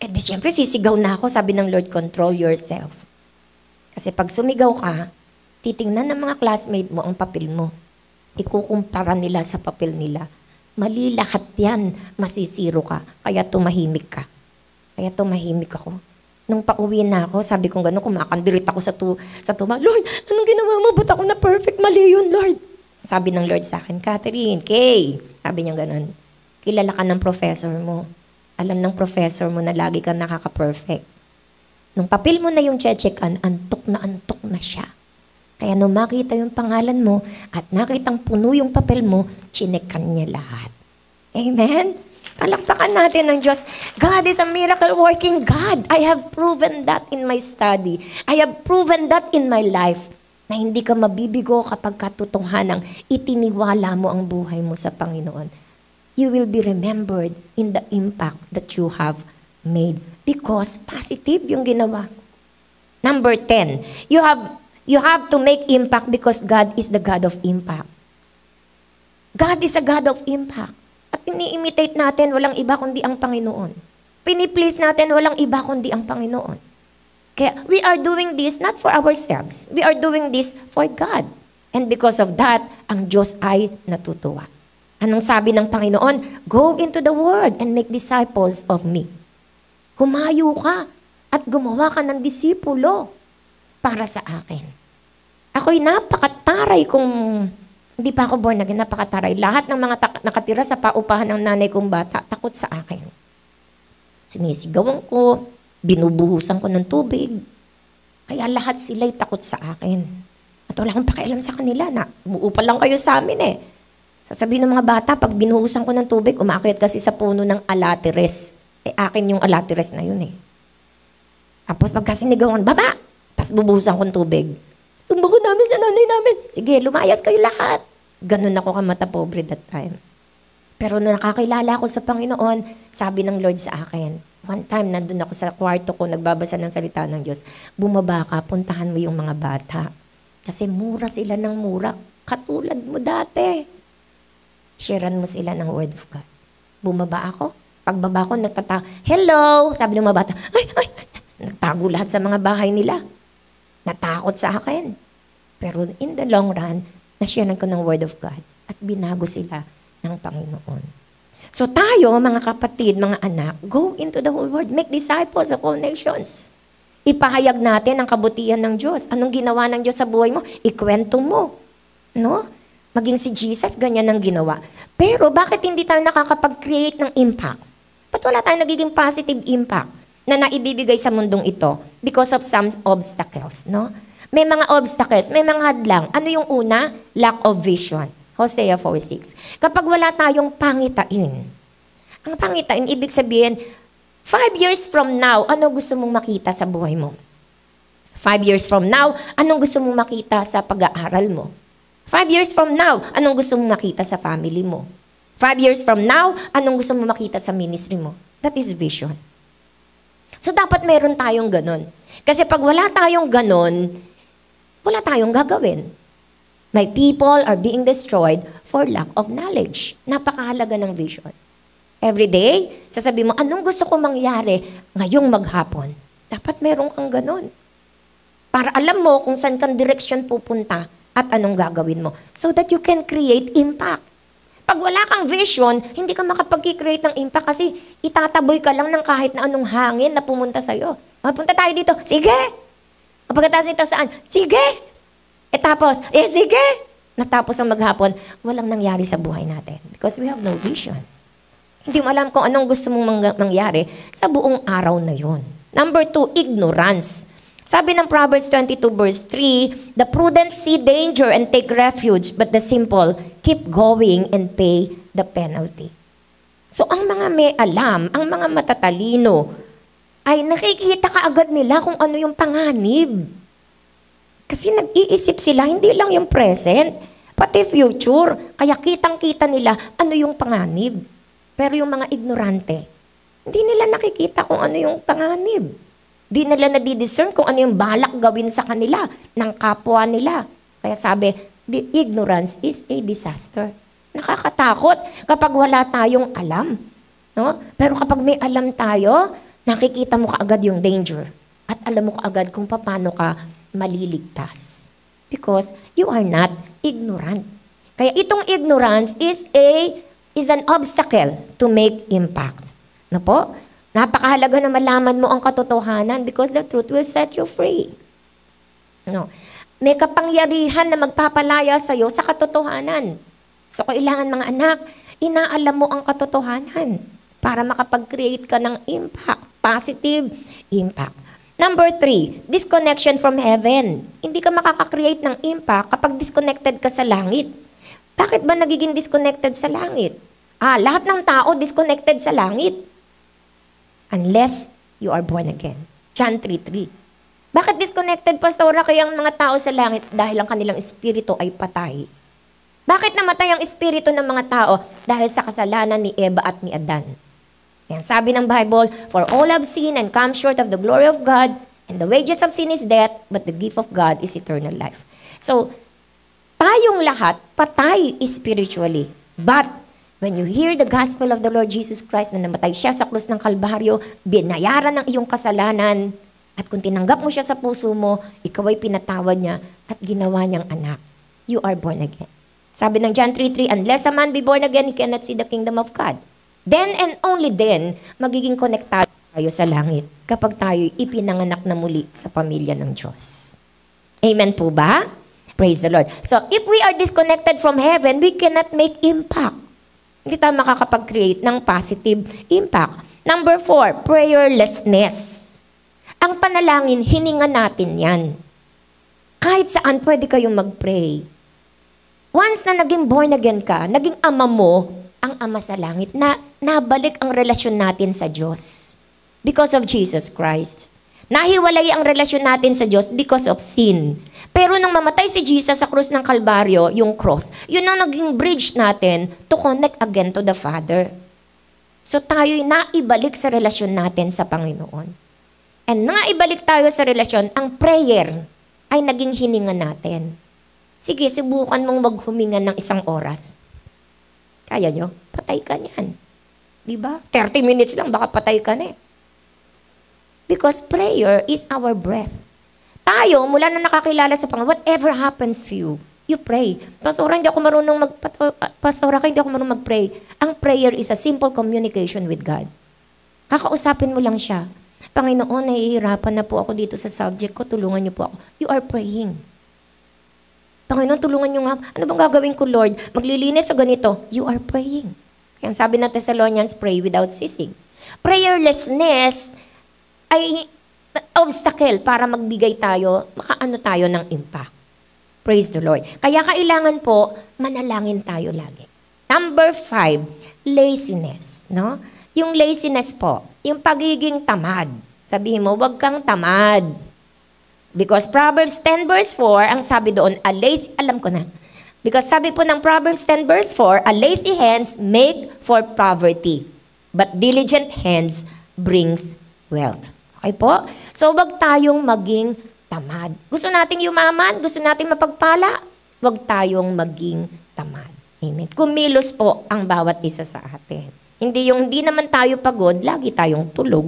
eh di syempre sisigaw na ako. Sabi ng Lord, control yourself. Kasi pag sumigaw ka, titingnan ng mga classmate mo ang papel mo. Ikukumpara nila sa papel nila. Mali lahat yan, masisiro ka. Kaya tumahimik ka. Kaya tumahimik ako. Nung pauwi na ako, sabi kong gano'n, kumakandirit ako sa tuba. Lord, anong ginawa mo? Ba't ako na perfect? Mali yun, Lord. Sabi ng Lord sa akin, Catherine, Kay, sabi niya gano'n, kilala ka ng professor mo. Alam ng professor mo na lagi kang nakaka-perfect. Nung papel mo na yung checkan, antok na siya. Kaya nung makita yung pangalan mo at nakitang puno yung papel mo, chinekan niya lahat. Amen? Palakpakan natin ng Diyos. God is a miracle-working God. I have proven that in my study. I have proven that in my life. Na hindi ka mabibigo kapag katotohanang itiniwala mo ang buhay mo sa Panginoon. You will be remembered in the impact that you have made. Because positive yung ginawa. Number 10, you have to make impact because God is the God of impact. God is a God of impact. At ini-imitate natin, walang iba kundi ang Panginoon. Piniplease natin, walang iba kundi ang Panginoon. Kaya we are doing this not for ourselves. We are doing this for God. And because of that, ang Diyos ay natutuwa. Anong sabi ng Panginoon? Go into the world and make disciples of me. Humayo ka at gumawa ka ng disipulo para sa akin. Ako'y napakataray kung hindi pa ako born again, napakataray. Lahat ng mga nakatira sa paupahan ng nanay kong bata, takot sa akin. Sinisigawan ko, binubuhusan ko ng tubig. Kaya lahat sila'y takot sa akin. At wala akong pakialam sa kanila na umuupa lang kayo sa amin eh. Sasabihin ng mga bata, pag binuhusan ko ng tubig, umakyat kasi sa puno ng alateres. Eh akin yung alateres na yun eh. Tapos pagka sinigawan, baba! Tapos bubuhusan ko ng tubig. Tumbago namin sa nanay namin. Sige, lumayas kayo lahat. Ganun ako kamata pobre that time. Pero nung nakakilala ako sa Panginoon, sabi ng Lord sa akin, one time, nandun ako sa kwarto ko, nagbabasa ng salita ng Diyos, bumaba ka, puntahan mo yung mga bata. Kasi mura sila ng mura, katulad mo dati. Sharean mo sila ng Word of God. Bumaba ako. Pagbaba ko, hello! Sabi ng mga bata, ay. Nagtago lahat sa mga bahay nila. Natakot sa akin. Pero in the long run, nasharean ko ng Word of God at binago sila ng Panginoon. So tayo, mga kapatid, mga anak, go into the whole world. Make disciples of all nations. Ipahayag natin ang kabutihan ng Diyos. Anong ginawa ng Diyos sa buhay mo? Ikwento mo. No? Maging si Jesus, ganyan ang ginawa. Pero bakit hindi tayo nakakapag-create ng impact? Ba't wala tayong nagiging positive impact na naibibigay sa mundong ito? Because of some obstacles, no? May mga obstacles, may mga hadlang. Ano yung una? Lack of vision. Hosea 4:6. Kapag wala tayong pangitain, Ang pangitain, ibig sabihin, 5 years from now, ano gusto mong makita sa buhay mo? 5 years from now, anong gusto mong makita sa pag-aaral mo? 5 years from now, anong gusto mong makita sa family mo? 5 years from now, anong gusto mong makita sa ministry mo? That is vision. So dapat meron tayong ganun. Kasi pag wala tayong ganun, wala tayong gagawin. My people are being destroyed for lack of knowledge. Napakahalaga ng vision. Every day, sasabihin mo, anong gusto ko mangyari ngayong maghapon? Dapat meron kang ganun. Para alam mo kung saan kang direksyon pupunta at anong gagawin mo. So that you can create impact. Pag wala kang vision, hindi ka makapag-create ng impact kasi itataboy ka lang ng kahit na anong hangin na pumunta sa'yo. Mapunta tayo dito, sige! Kapagkatapos nito saan? Sige! Sige! Natapos ang maghapon, walang nangyari sa buhay natin because we have no vision. Hindi mo alam kung anong gusto mong mangyari sa buong araw na yon. Number 2, ignorance. Sabi ng Proverbs 22 verse 3, the prudent see danger and take refuge, but the simple keep going and pay the penalty. So ang mga may alam, ang mga matatalino, ay nakikita kaagad nila kung ano yung panganib. Kasi nag-iisip sila, hindi lang yung present, pati future. Kaya kitang-kita nila ano yung panganib. Pero yung mga ignorante, hindi nila nakikita kung ano yung panganib. Hindi nila nadidiscern kung ano yung balak gawin sa kanila, ng kapwa nila. Kaya sabi, the ignorance is a disaster. Nakakatakot kapag wala tayong alam. No? Pero kapag may alam tayo, nakikita mo kaagad yung danger. At alam mo kaagad kung paano ka maliligtas. Because you are not ignorant. Kaya itong ignorance is an obstacle to make impact. No po? Napakahalaga na malaman mo ang katotohanan because the truth will set you free. No. May kapangyarihan na magpapalaya sa iyo sa katotohanan. So kailangan mga anak, inaalam mo ang katotohanan para makapag-create ka ng impact, positive impact. Number 3, disconnection from heaven. Hindi ka makaka-create ng impact kapag disconnected ka sa langit. Bakit ba nagiging disconnected sa langit? Lahat ng tao disconnected sa langit. Unless you are born again. John 3:3. Bakit disconnected, Pastora, kaya ang mga tao sa langit? Dahil ang kanilang espiritu ay patay. Bakit namatay ang espiritu ng mga tao? Dahil sa kasalanan ni Eva at ni Adan. Yan, sabi ng Bible, for all have sinned and come short of the glory of God, and the wages of sin is death, but the gift of God is eternal life. So, tayong lahat patay spiritually. But, when you hear the gospel of the Lord Jesus Christ na namatay siya sa krus ng Kalbaryo, binayaran ng iyong kasalanan, at kung tinanggap mo siya sa puso mo, ikaw ay pinatawad niya at ginawa niyang anak. You are born again. Sabi ng John 3:3, unless a man be born again, he cannot see the kingdom of God. Then and only then, magiging konektado tayo sa langit kapag tayo ipinanganak na muli sa pamilya ng Diyos. Amen po ba? Praise the Lord. So, if we are disconnected from heaven, we cannot make impact. Hindi tayo makakapag-create ng positive impact. Number 4, prayerlessness. Ang panalangin, hininga natin yan. Kahit saan pwede kayong mag-pray. Once na naging born again ka, naging ama mo, ang ama sa langit, na nabalik ang relasyon natin sa Diyos. Because of Jesus Christ. Nahiwalay ang relasyon natin sa Diyos because of sin. Pero nung mamatay si Jesus sa krus ng Kalbaryo, yung cross, yun ang naging bridge natin to connect again to the Father. So tayo'y naibalik sa relasyon natin sa Panginoon. And naibalik tayo sa relasyon, ang prayer ay naging hininga natin. Sige, subukan mong maghuminga ng 1 oras. Kaya nyo? Patay ka niyan. Diba? 30 minutes lang, baka patay ka na eh. Because prayer is our breath. Tayo, mula na nakakilala sa Panginoon, whatever happens to you, you pray. Pastora, hindi ako marunong mag-pray. Ang prayer is a simple communication with God. Kakausapin mo lang siya. Panginoon, nahihirapan na po ako dito sa subject ko, tulungan niyo po ako. You are praying. Panginoon, tulungan niyo nga. Ano bang gagawin ko, Lord? Maglilinis o ganito? You are praying. Kaya sabi ng Thessalonians, pray without ceasing. Prayerlessness ay obstacle para magbigay tayo, makaano tayo ng impact. Praise the Lord. Kaya kailangan po, manalangin tayo lagi. Number 5, laziness, no? Yung laziness po, yung pagiging tamad. Sabihin mo, wag kang tamad. Because Proverbs 10 verse 4, ang sabi doon, alam ko na. Because sabi po ng Proverbs 10 verse 4, a lazy hands make for poverty, but diligent hands brings wealth. Okay po? So, wag tayong maging tamad. Gusto nating yumaman? Gusto nating mapagpala? Wag tayong maging tamad. Amen. Kumilos po ang bawat isa sa atin. Hindi naman tayo pagod, lagi tayong tulog.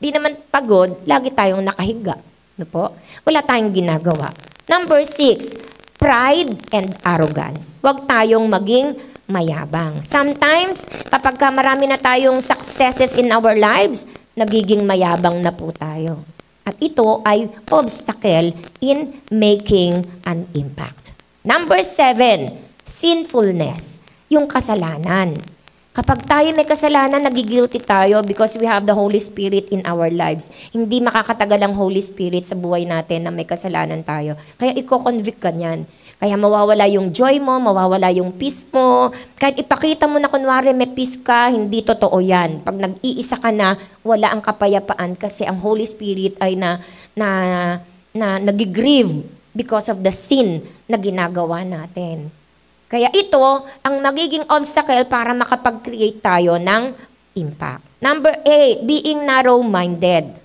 Hindi naman pagod, lagi tayong nakahiga. Ano po? Wala tayong ginagawa. Number 6, pride and arrogance. Huwag tayong maging mayabang. Sometimes, kapag marami na tayong successes in our lives, nagiging mayabang na po tayo. At ito ay obstacle in making an impact. Number 7, sinfulness. Yung kasalanan. Kapag tayo may kasalanan, nagigilty tayo because we have the Holy Spirit in our lives. Hindi makakatagal ang Holy Spirit sa buhay natin na may kasalanan tayo. Kaya i-convict ka niyan. Kaya mawawala yung joy mo, mawawala yung peace mo. Kahit ipakita mo na kunwari may peace ka, hindi totoo yan. Pag nag-iisa ka na, wala ang kapayapaan kasi ang Holy Spirit ay nag-grieve because of the sin na ginagawa natin. Kaya ito ang magiging obstacle para makapag-create tayo ng impact. Number 8, being narrow-minded.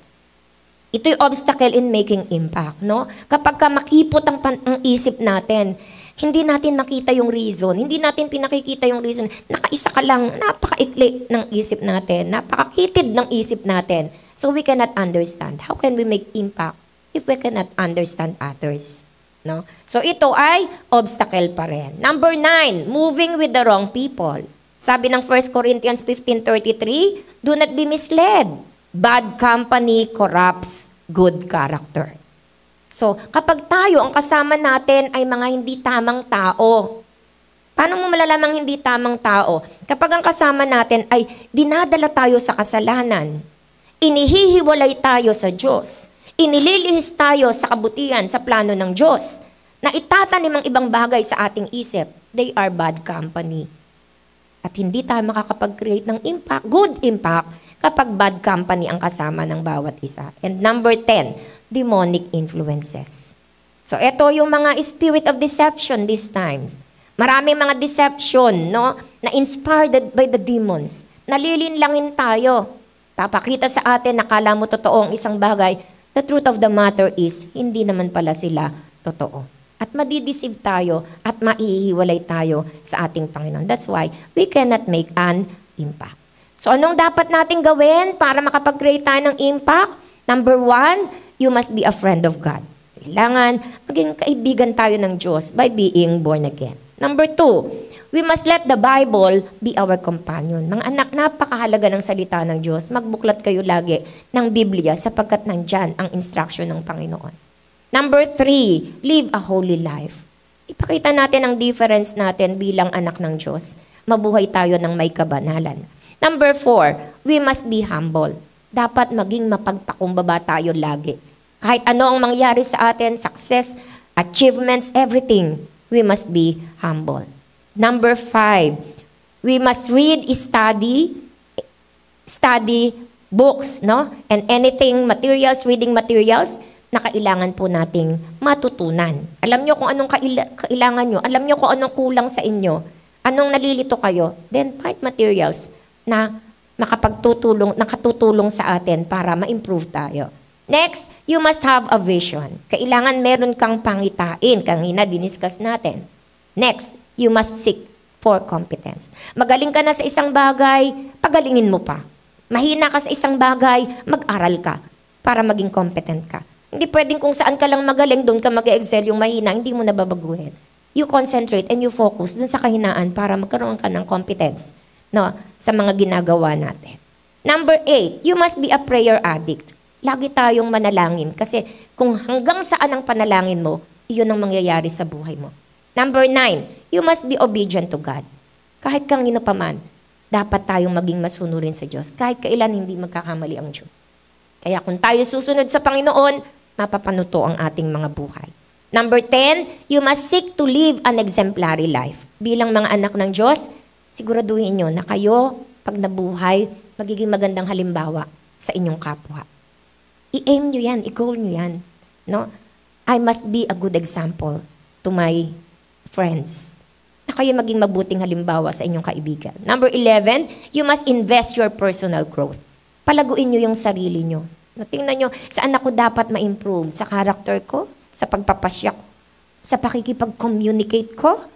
Ito yung obstacle in making impact, no? Kapag makipot ang isip natin, hindi natin nakita yung reason, hindi natin pinakikita yung reason, nakaisa ka lang, napakaikli ng isip natin, napakakitid ng isip natin. So we cannot understand. How can we make impact if we cannot understand others? No? So ito ay obstacle pa rin. Number 9, moving with the wrong people. Sabi ng 1 Corinthians 15:33, do not be misled. Bad company corrupts good character. So kapag tayo, ang kasama natin ay mga hindi tamang tao. Paano mo malalamang hindi tamang tao? Kapag ang kasama natin ay dinadala tayo sa kasalanan, inihihiwalay tayo sa Diyos, inililihis tayo sa kabutihan, sa plano ng Diyos, na itatanim ang ibang bagay sa ating isip, they are bad company. At hindi tayo makakapag-create ng impact, good impact, kapag bad company ang kasama ng bawat isa. And number 10, demonic influences. So ito yung mga spirit of deception this time. Maraming mga deception, no, na inspired by the demons. Nalilinlangin tayo. Papakita sa atin, nakala mo totoo ang isang bagay. The truth of the matter is, hindi naman pala sila totoo. At madideceive tayo at maihiwalay tayo sa ating Panginoon. That's why we cannot make an impact. So anong dapat nating gawin para makapag-create tayo ng impact? Number 1, you must be a friend of God. Kailangan maging kaibigan tayo ng Diyos by being born again. Number 2, we must let the Bible be our companion. Mga anak, napakahalaga ng salita ng Diyos. Magbuklat kayo lagi ng Biblia sapagkat nandyan ang instruction ng Panginoon. Number 3, live a holy life. Ipakita natin ang difference natin bilang anak ng Diyos. Mabuhay tayo ng may kabanalan. Number 4, we must be humble. Dapat maging mapagpakumbaba tayo lagi. Kahit ano ang mangyari sa atin, success, achievements, everything, we must be humble. Number 5, we must read, study books, no? And anything materials, reading materials, na kailangan po nating matutunan. Alam nyo kung anong kailangan nyo, alam nyo kung anong kulang sa inyo, anong nalilito kayo, then find materials na nakatutulong sa atin para ma-improve tayo. Next, you must have a vision. Kailangan meron kang pangitain. Kanina, diniscuss natin. Next, you must seek for competence. Magaling ka na sa isang bagay, pagalingin mo pa. Mahina ka sa isang bagay, mag-aral ka para maging competent ka. Hindi pwedeng kung saan ka lang magaling, doon ka mag-excel, yung mahina, hindi mo nababaguhin. You concentrate and you focus doon sa kahinaan para magkaroon ka ng competence, no, sa mga ginagawa natin. Number 8, you must be a prayer addict. Lagi tayong manalangin kasi kung hanggang saan ang panalangin mo, iyon ang mangyayari sa buhay mo. Number 9, you must be obedient to God. Kahit kanino pa man, dapat tayong maging masunurin sa Diyos. Kahit kailan hindi magkakamali ang Diyos. Kaya kung tayo susunod sa Panginoon, mapapanuto ang ating mga buhay. Number 10, you must seek to live an exemplary life. Bilang mga anak ng Diyos, siguraduhin nyo na kayo, pag nabuhay, magiging magandang halimbawa sa inyong kapwa. I-aim nyo yan, i-goal nyo yan. No? I must be a good example to my friends. Na kayo maging mabuting halimbawa sa inyong kaibigan. Number 11, you must invest your personal growth. Palaguin nyo yung sarili nyo. Tingnan nyo, saan ako dapat ma-improve? Sa character ko? Sa pagpapasya ko? Sa pakikipag-communicate ko?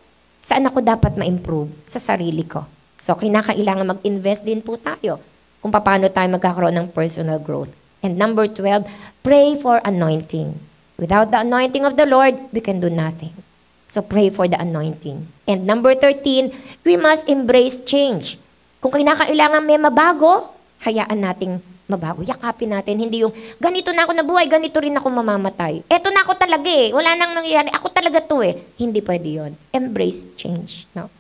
Saan ako dapat ma-improve? Sa sarili ko. So, kinakailangan mag-invest din po tayo kung paano tayo magkakaroon ng personal growth. And number 12, pray for anointing. Without the anointing of the Lord, we can do nothing. So, pray for the anointing. And number 13, we must embrace change. Kung kinakailangan may mabago, hayaan nating mabago. Yakapin natin. Hindi yung, ganito na ako nabuhay, ganito rin ako mamamatay. Eto na ako talaga eh. Wala nang nangyayari. Ako talaga to eh. Hindi pwede yun. Embrace change. No?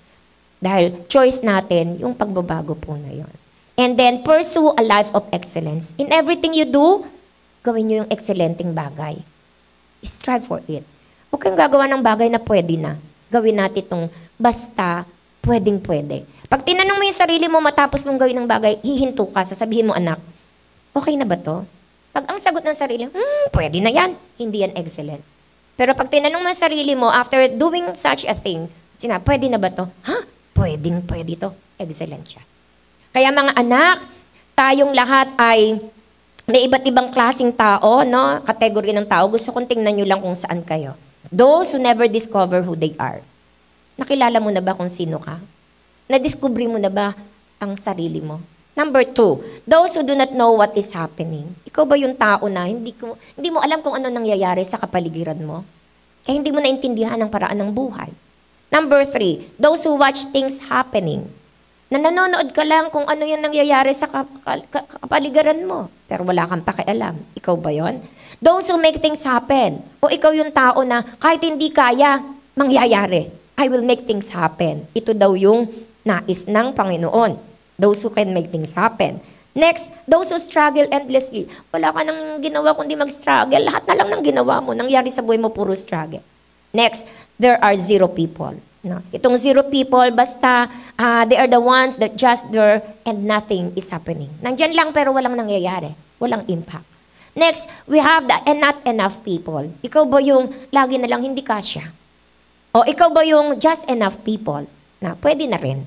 Dahil choice natin, yung pagbabago po na yun. And then, pursue a life of excellence. In everything you do, gawin nyo yung excellenting bagay. Strive for it. Huwag kang gagawa ng bagay na pwede na. Gawin natin itong basta pwedeng-pwede. Pag tinanong mo yung sarili mo matapos mong gawin ng bagay, hihinto ka, sasabihin mo, anak, okay na ba to? Pag ang sagot ng sarili, pwede na yan. Hindi yan excellent. Pero pag tinanong mo yung sarili mo, after doing such a thing, pwede na ba to? Pwede to. Excellent siya. Kaya mga anak, tayong lahat ay may iba't ibang klaseng tao, no? Kategory ng tao. Gusto kong tingnan nyo lang kung saan kayo. Those who never discover who they are. Nakilala mo na ba kung sino ka? Nadiscover mo na ba ang sarili mo? Number 2, those who do not know what is happening. Ikaw ba yung tao na hindi mo alam kung ano nangyayari sa kapaligiran mo? Kaya hindi mo naintindihan ang paraan ng buhay. Number 3, those who watch things happening. Na nanonood ka lang kung ano yung nangyayari sa kapaligiran mo. Pero wala kang pakialam. Ikaw ba yon? Those who make things happen. O ikaw yung tao na kahit hindi kaya, mangyayari. I will make things happen. Ito daw yung nais ng Panginoon. Those who can make things happen. Next, those who struggle endlessly. Wala ka nang ginawa kundi mag-struggle. Lahat na lang ng ginawa mo. Nangyari sa buhay mo, puro struggle. Next, there are 0 people. No. Itong 0 people, basta they are the ones that just there and nothing is happening. Nandyan lang pero walang nangyayari. Walang impact. Next, we have the not enough people. Ikaw ba yung lagi na lang hindi kasya? O ikaw ba yung just enough people? Na pwede na rin.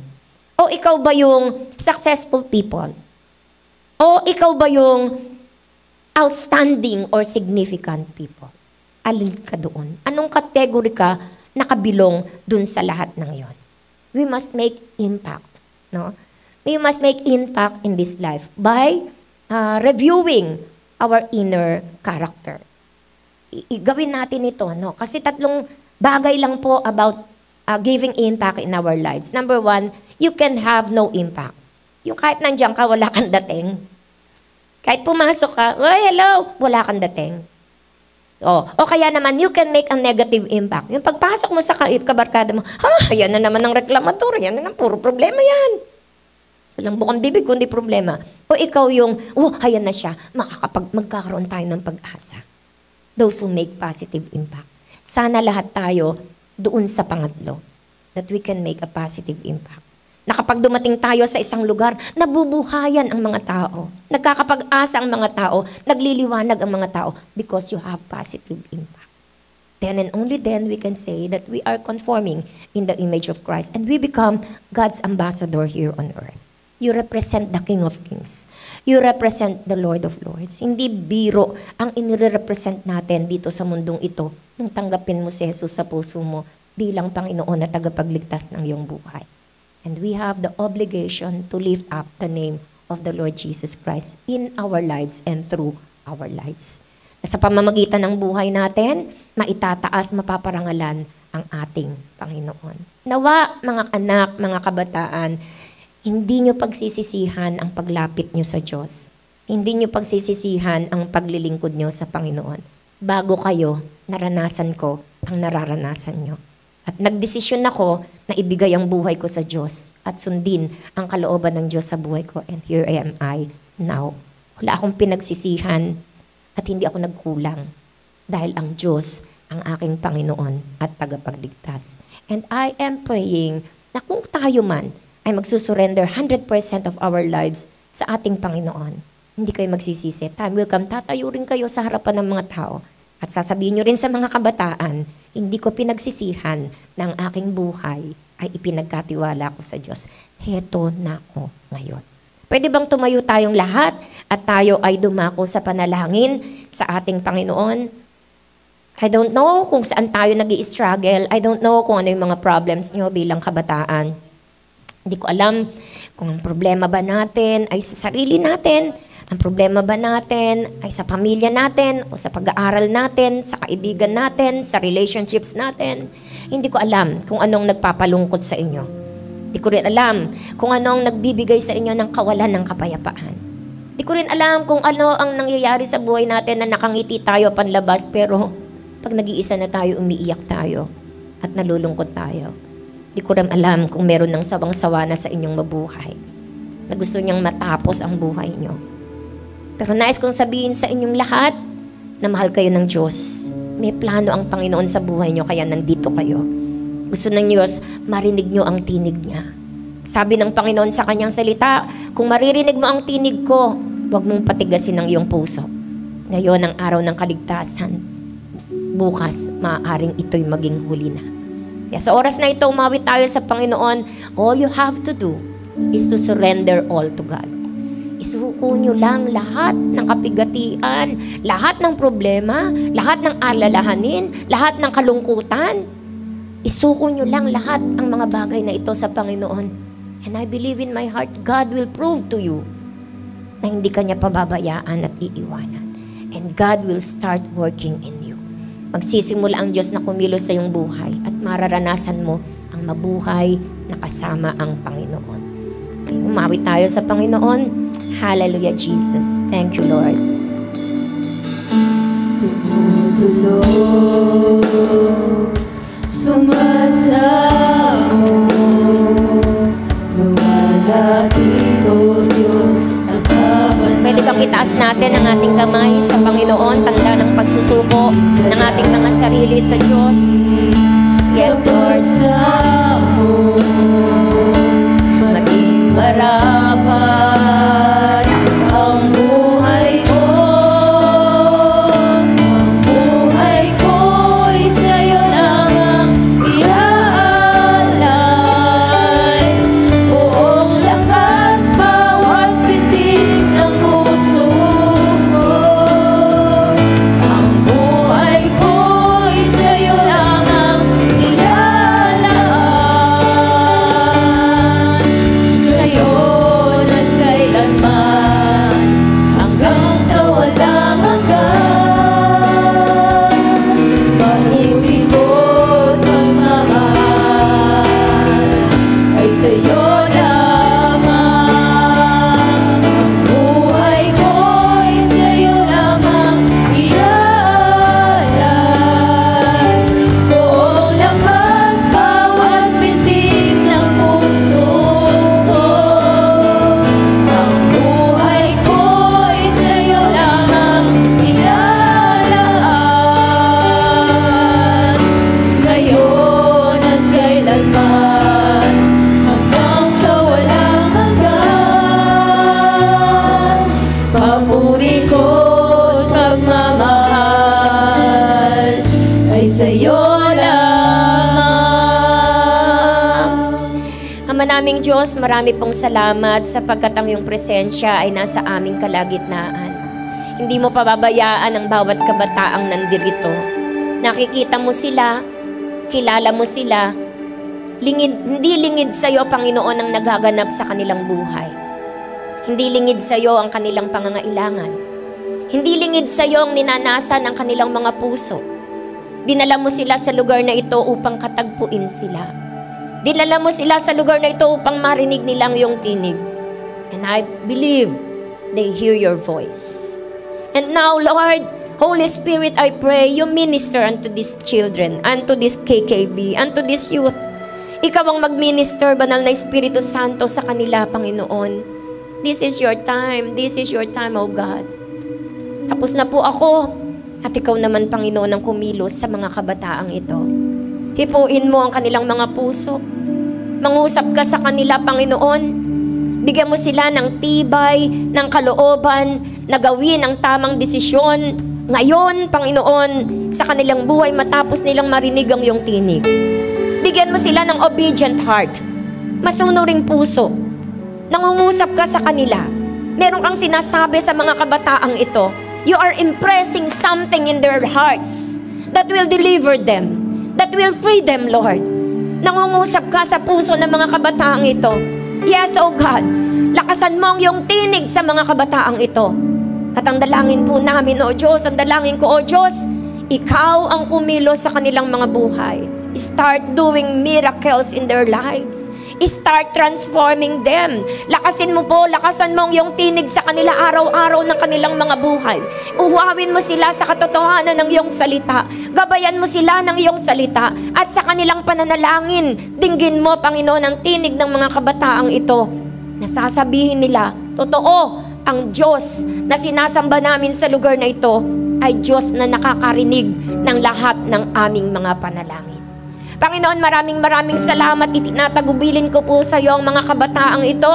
O ikaw ba yung successful people? O ikaw ba yung outstanding or significant people? Alin ka doon? Anong category ka nakabilong dun sa lahat ng yon? We must make impact. No? We must make impact in this life by reviewing our inner character. Gawin natin ito. No? Kasi 3 bagay lang po about giving impact in our lives. Number 1, you can have no impact. Yung kahit nandiyan ka, wala kang dating. Kahit pumasok ka, hello, wala kang dating. O kaya naman, you can make a negative impact. Yung pagpasok mo sa kabarkada mo, yan na naman ang reklamador, yan na puro problema yan. Walang bukang bibig, kundi problema. O ikaw yung, ayan na siya, magkakaroon tayo ng pag-asa. Those who make positive impact. Sana lahat tayo doon sa pangatlo, that we can make a positive impact. Na kapag dumating tayo sa isang lugar, nabubuhayan ang mga tao. Nagkakapag-asa ang mga tao, nagliliwanag ang mga tao because you have positive impact. Then and only then we can say that we are conforming in the image of Christ and we become God's ambassador here on earth. You represent the King of Kings. You represent the Lord of Lords. Hindi biro ang inire-represent natin dito sa mundong ito nung tanggapin mo si Jesus sa puso mo bilang Panginoon na tagapagligtas ng iyong buhay. And we have the obligation to lift up the name of the Lord Jesus Christ in our lives and through our lives. Sa pamamagitan ng buhay natin, maitataas, mapaparangalan ang ating Panginoon. Nawa, mga anak, mga kabataan, hindi nyo pagsisisihan ang paglapit nyo sa Diyos. Hindi nyo pagsisisihan ang paglilingkod nyo sa Panginoon. Bago kayo, naranasan ko ang nararanasan nyo. At nagdesisyon ako na ibigay ang buhay ko sa Diyos at sundin ang kalooban ng Diyos sa buhay ko. And here am I now. Wala akong pinagsisihan at hindi ako nagkulang dahil ang Diyos ang aking Panginoon at tagapagligtas. And I am praying na kung tayo man ay magsusurrender 100% of our lives sa ating Panginoon, hindi kayo magsisisi. Time will come, tatayo rin kayo sa harapan ng mga tao at sasabihin nyo rin sa mga kabataan, hindi ko pinagsisihan ng aking buhay ay ipinagkatiwala ko sa Diyos. Heto na ako ngayon. Pwede bang tumayo tayong lahat at tayo ay dumako sa panalangin sa ating Panginoon? I don't know kung saan tayo nag-i-struggle. I don't know kung ano yung mga problems nyo bilang kabataan. Hindi ko alam kung ang problema ba natin ay sa sarili natin, ang problema ba natin ay sa pamilya natin o sa pag-aaral natin, sa kaibigan natin, sa relationships natin. Hindi ko alam kung anong nagpapalungkot sa inyo. Hindi ko rin alam kung anong nagbibigay sa inyo ng kawalan ng kapayapaan. Hindi ko rin alam kung ano ang nangyayari sa buhay natin na nakangiti tayo panlabas pero pag nag-iisa na tayo, umiiyak tayo at nalulungkot tayo. Hindi ko rin alam kung meron ng sawang-sawa na sa inyong mabuhay na gusto niyang matapos ang buhay niyo. Pero nais kong sabihin sa inyong lahat na mahal kayo ng Diyos. May plano ang Panginoon sa buhay niyo kaya nandito kayo. Gusto ng Diyos, marinig niyo ang tinig niya. Sabi ng Panginoon sa kanyang salita, kung maririnig mo ang tinig ko, huwag mong patigasin ang iyong puso. Ngayon ang araw ng kaligtasan. Bukas, maaaring ito'y maging huli na. Kaya sa oras na ito, umawit tayo sa Panginoon, all you have to do is to surrender all to God. Isuko nyo lang lahat ng kapigatian, lahat ng problema, lahat ng alalahanin, lahat ng kalungkutan. Isuko nyo lang lahat ang mga bagay na ito sa Panginoon. And I believe in my heart, God will prove to you na hindi ka niya pababayaan at iiwanan. And God will start working in you. Magsisimula ang Diyos na kumilos sa iyong buhay at mararanasan mo ang mabuhay na kasama ang Panginoon. Ay, umawit tayo sa Panginoon. Hallelujah, Jesus. Thank you, Lord. Tumutulog, sumasamo, lumalapit, O Diyos, sa kabanata. Pwede bang itaas natin ang ating kamay sa Panginoon, tanda ng pagsusuko ng ating mga sarili sa Diyos? Yes, Lord. Maging marapat ang buhay ko. Ang buhay ko'y sa'yo lamang iaalay. Buong lakas bawat bitik ng puso ko. Ang buhay ko'y sa'yo lamang ilalaan. Ngayon at kailanman, hanggang sa walang hanggan. Pag-ibig ko't pagmamahal ay sa'yo lamang. Ang buhay ko'y sa'yo lamang iaalay. Buong lakas bawat bitik ng puso ko. Ang buhay ko'y sa'yo lamang ilalaan. Ngayon at kailanman, hanggang sa walang hanggan. Papuri ko't pagmamahal ay sa'yo lamang. Ama naming Diyos, marami pong salamat sapagkat ang iyong presensya ay nasa aming kalagitnaan. Hindi mo pababayaan ang bawat kabataang nandirito. Nakikita mo sila, kilala mo sila. Hindi lingid sa iyo, Panginoon, ang nagaganap sa kanilang buhay. Hindi lingid sa iyo ang kanilang pangangailangan. Hindi lingid sa iyo ang ninanasan ng kanilang mga puso. Dinala mo sila sa lugar na ito upang katagpuin sila. Dinala mo sila sa lugar na ito upang marinig nilang iyong tinig. And I believe they hear your voice. And now, Lord, Holy Spirit, I pray you minister unto these children, unto this KKB, unto this youth. Ikaw ang mag-minister, Banal na Espiritu Santo, sa kanila, Panginoon. This is your time. This is your time, O God. Tapos na po ako. At ikaw naman, Panginoon, ang kumilos sa mga kabataang ito. Hipuin mo ang kanilang mga puso. Mangusap ka sa kanila, Panginoon. Bigyan mo sila ng tibay, ng kalooban, na gawin ang tamang desisyon. Ngayon, Panginoon, sa kanilang buhay matapos nilang marinig ang iyong tinig. Bigyan mo sila ng obedient heart, masunuring puso. Nangungusap ka sa kanila. Meron kang sinasabi sa mga kabataang ito. You are impressing something in their hearts that will deliver them, that will free them, Lord. Nangungusap ka sa puso ng mga kabataang ito. Yes, oh God, lakasan mo ang iyong tinig sa mga kabataang ito. At ang dalangin po namin, O Diyos, ang dalangin ko, O Diyos, Ikaw ang kumilos sa kanilang mga buhay. Start doing miracles in their lives. Start transforming them. Lakasin mo po, lakasan mo ang iyong tinig sa kanila araw-araw ng kanilang mga buhay. Uhuawin mo sila sa katotohanan ng iyong salita. Gabayan mo sila ng iyong salita. At sa kanilang pananalangin, dinggin mo, Panginoon, ang tinig ng mga kabataang ito. Nasasabihin nila, totoo, ang Diyos na sinasamba namin sa lugar na ito ay Diyos na nakakarinig ng lahat ng aming mga panalangin. Panginoon, maraming salamat. Itinatagubilin ko po sa iyo ang mga kabataang ito.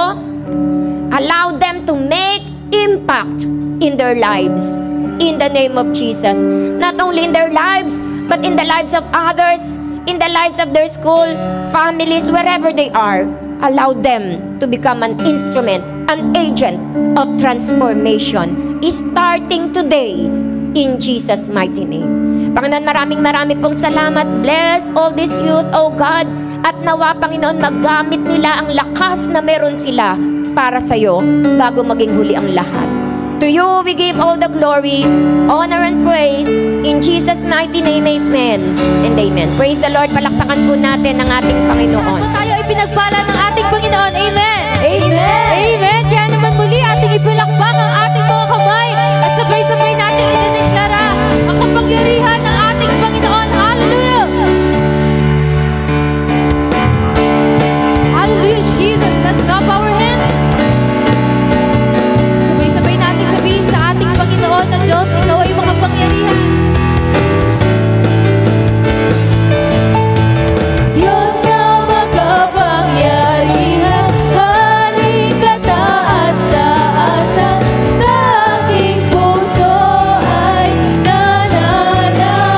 Allow them to make impact in their lives. In the name of Jesus. Not only in their lives, but in the lives of others, in the lives of their school, families, wherever they are. Allow them to become an instrument, an agent of transformation, starting today, in Jesus' mighty name. Panginoon, maraming pong salamat. Bless all these youth, oh God. At nawa, Panginoon, maggamit nila ang lakas na meron sila para sa iyo bago maging huli ang lahat. To you we give all the glory, honor, and praise. In Jesus' mighty name, amen and amen. Praise the Lord. Palakpakan po natin ang ating Panginoon. Po tayo ipinagpala ng ating Panginoon. Amen. Amen. Amen. Kaya naman muli ating ipilakpak ang ating mga kamay at sabay-sabay natin idedeklara ang kapangyarihan ng ating Panginoon. Hallelujah. Hallelujah, Jesus. Let's clap our hands. Sabay-sabay natin sabihin sa ating Panginoon na Diyos, Ikaw ay makapangyarihan. Diyos na makapangyarihan, haring kataas-taasan, sa aking puso ay nananatili.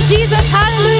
Jesus. Hallelujah.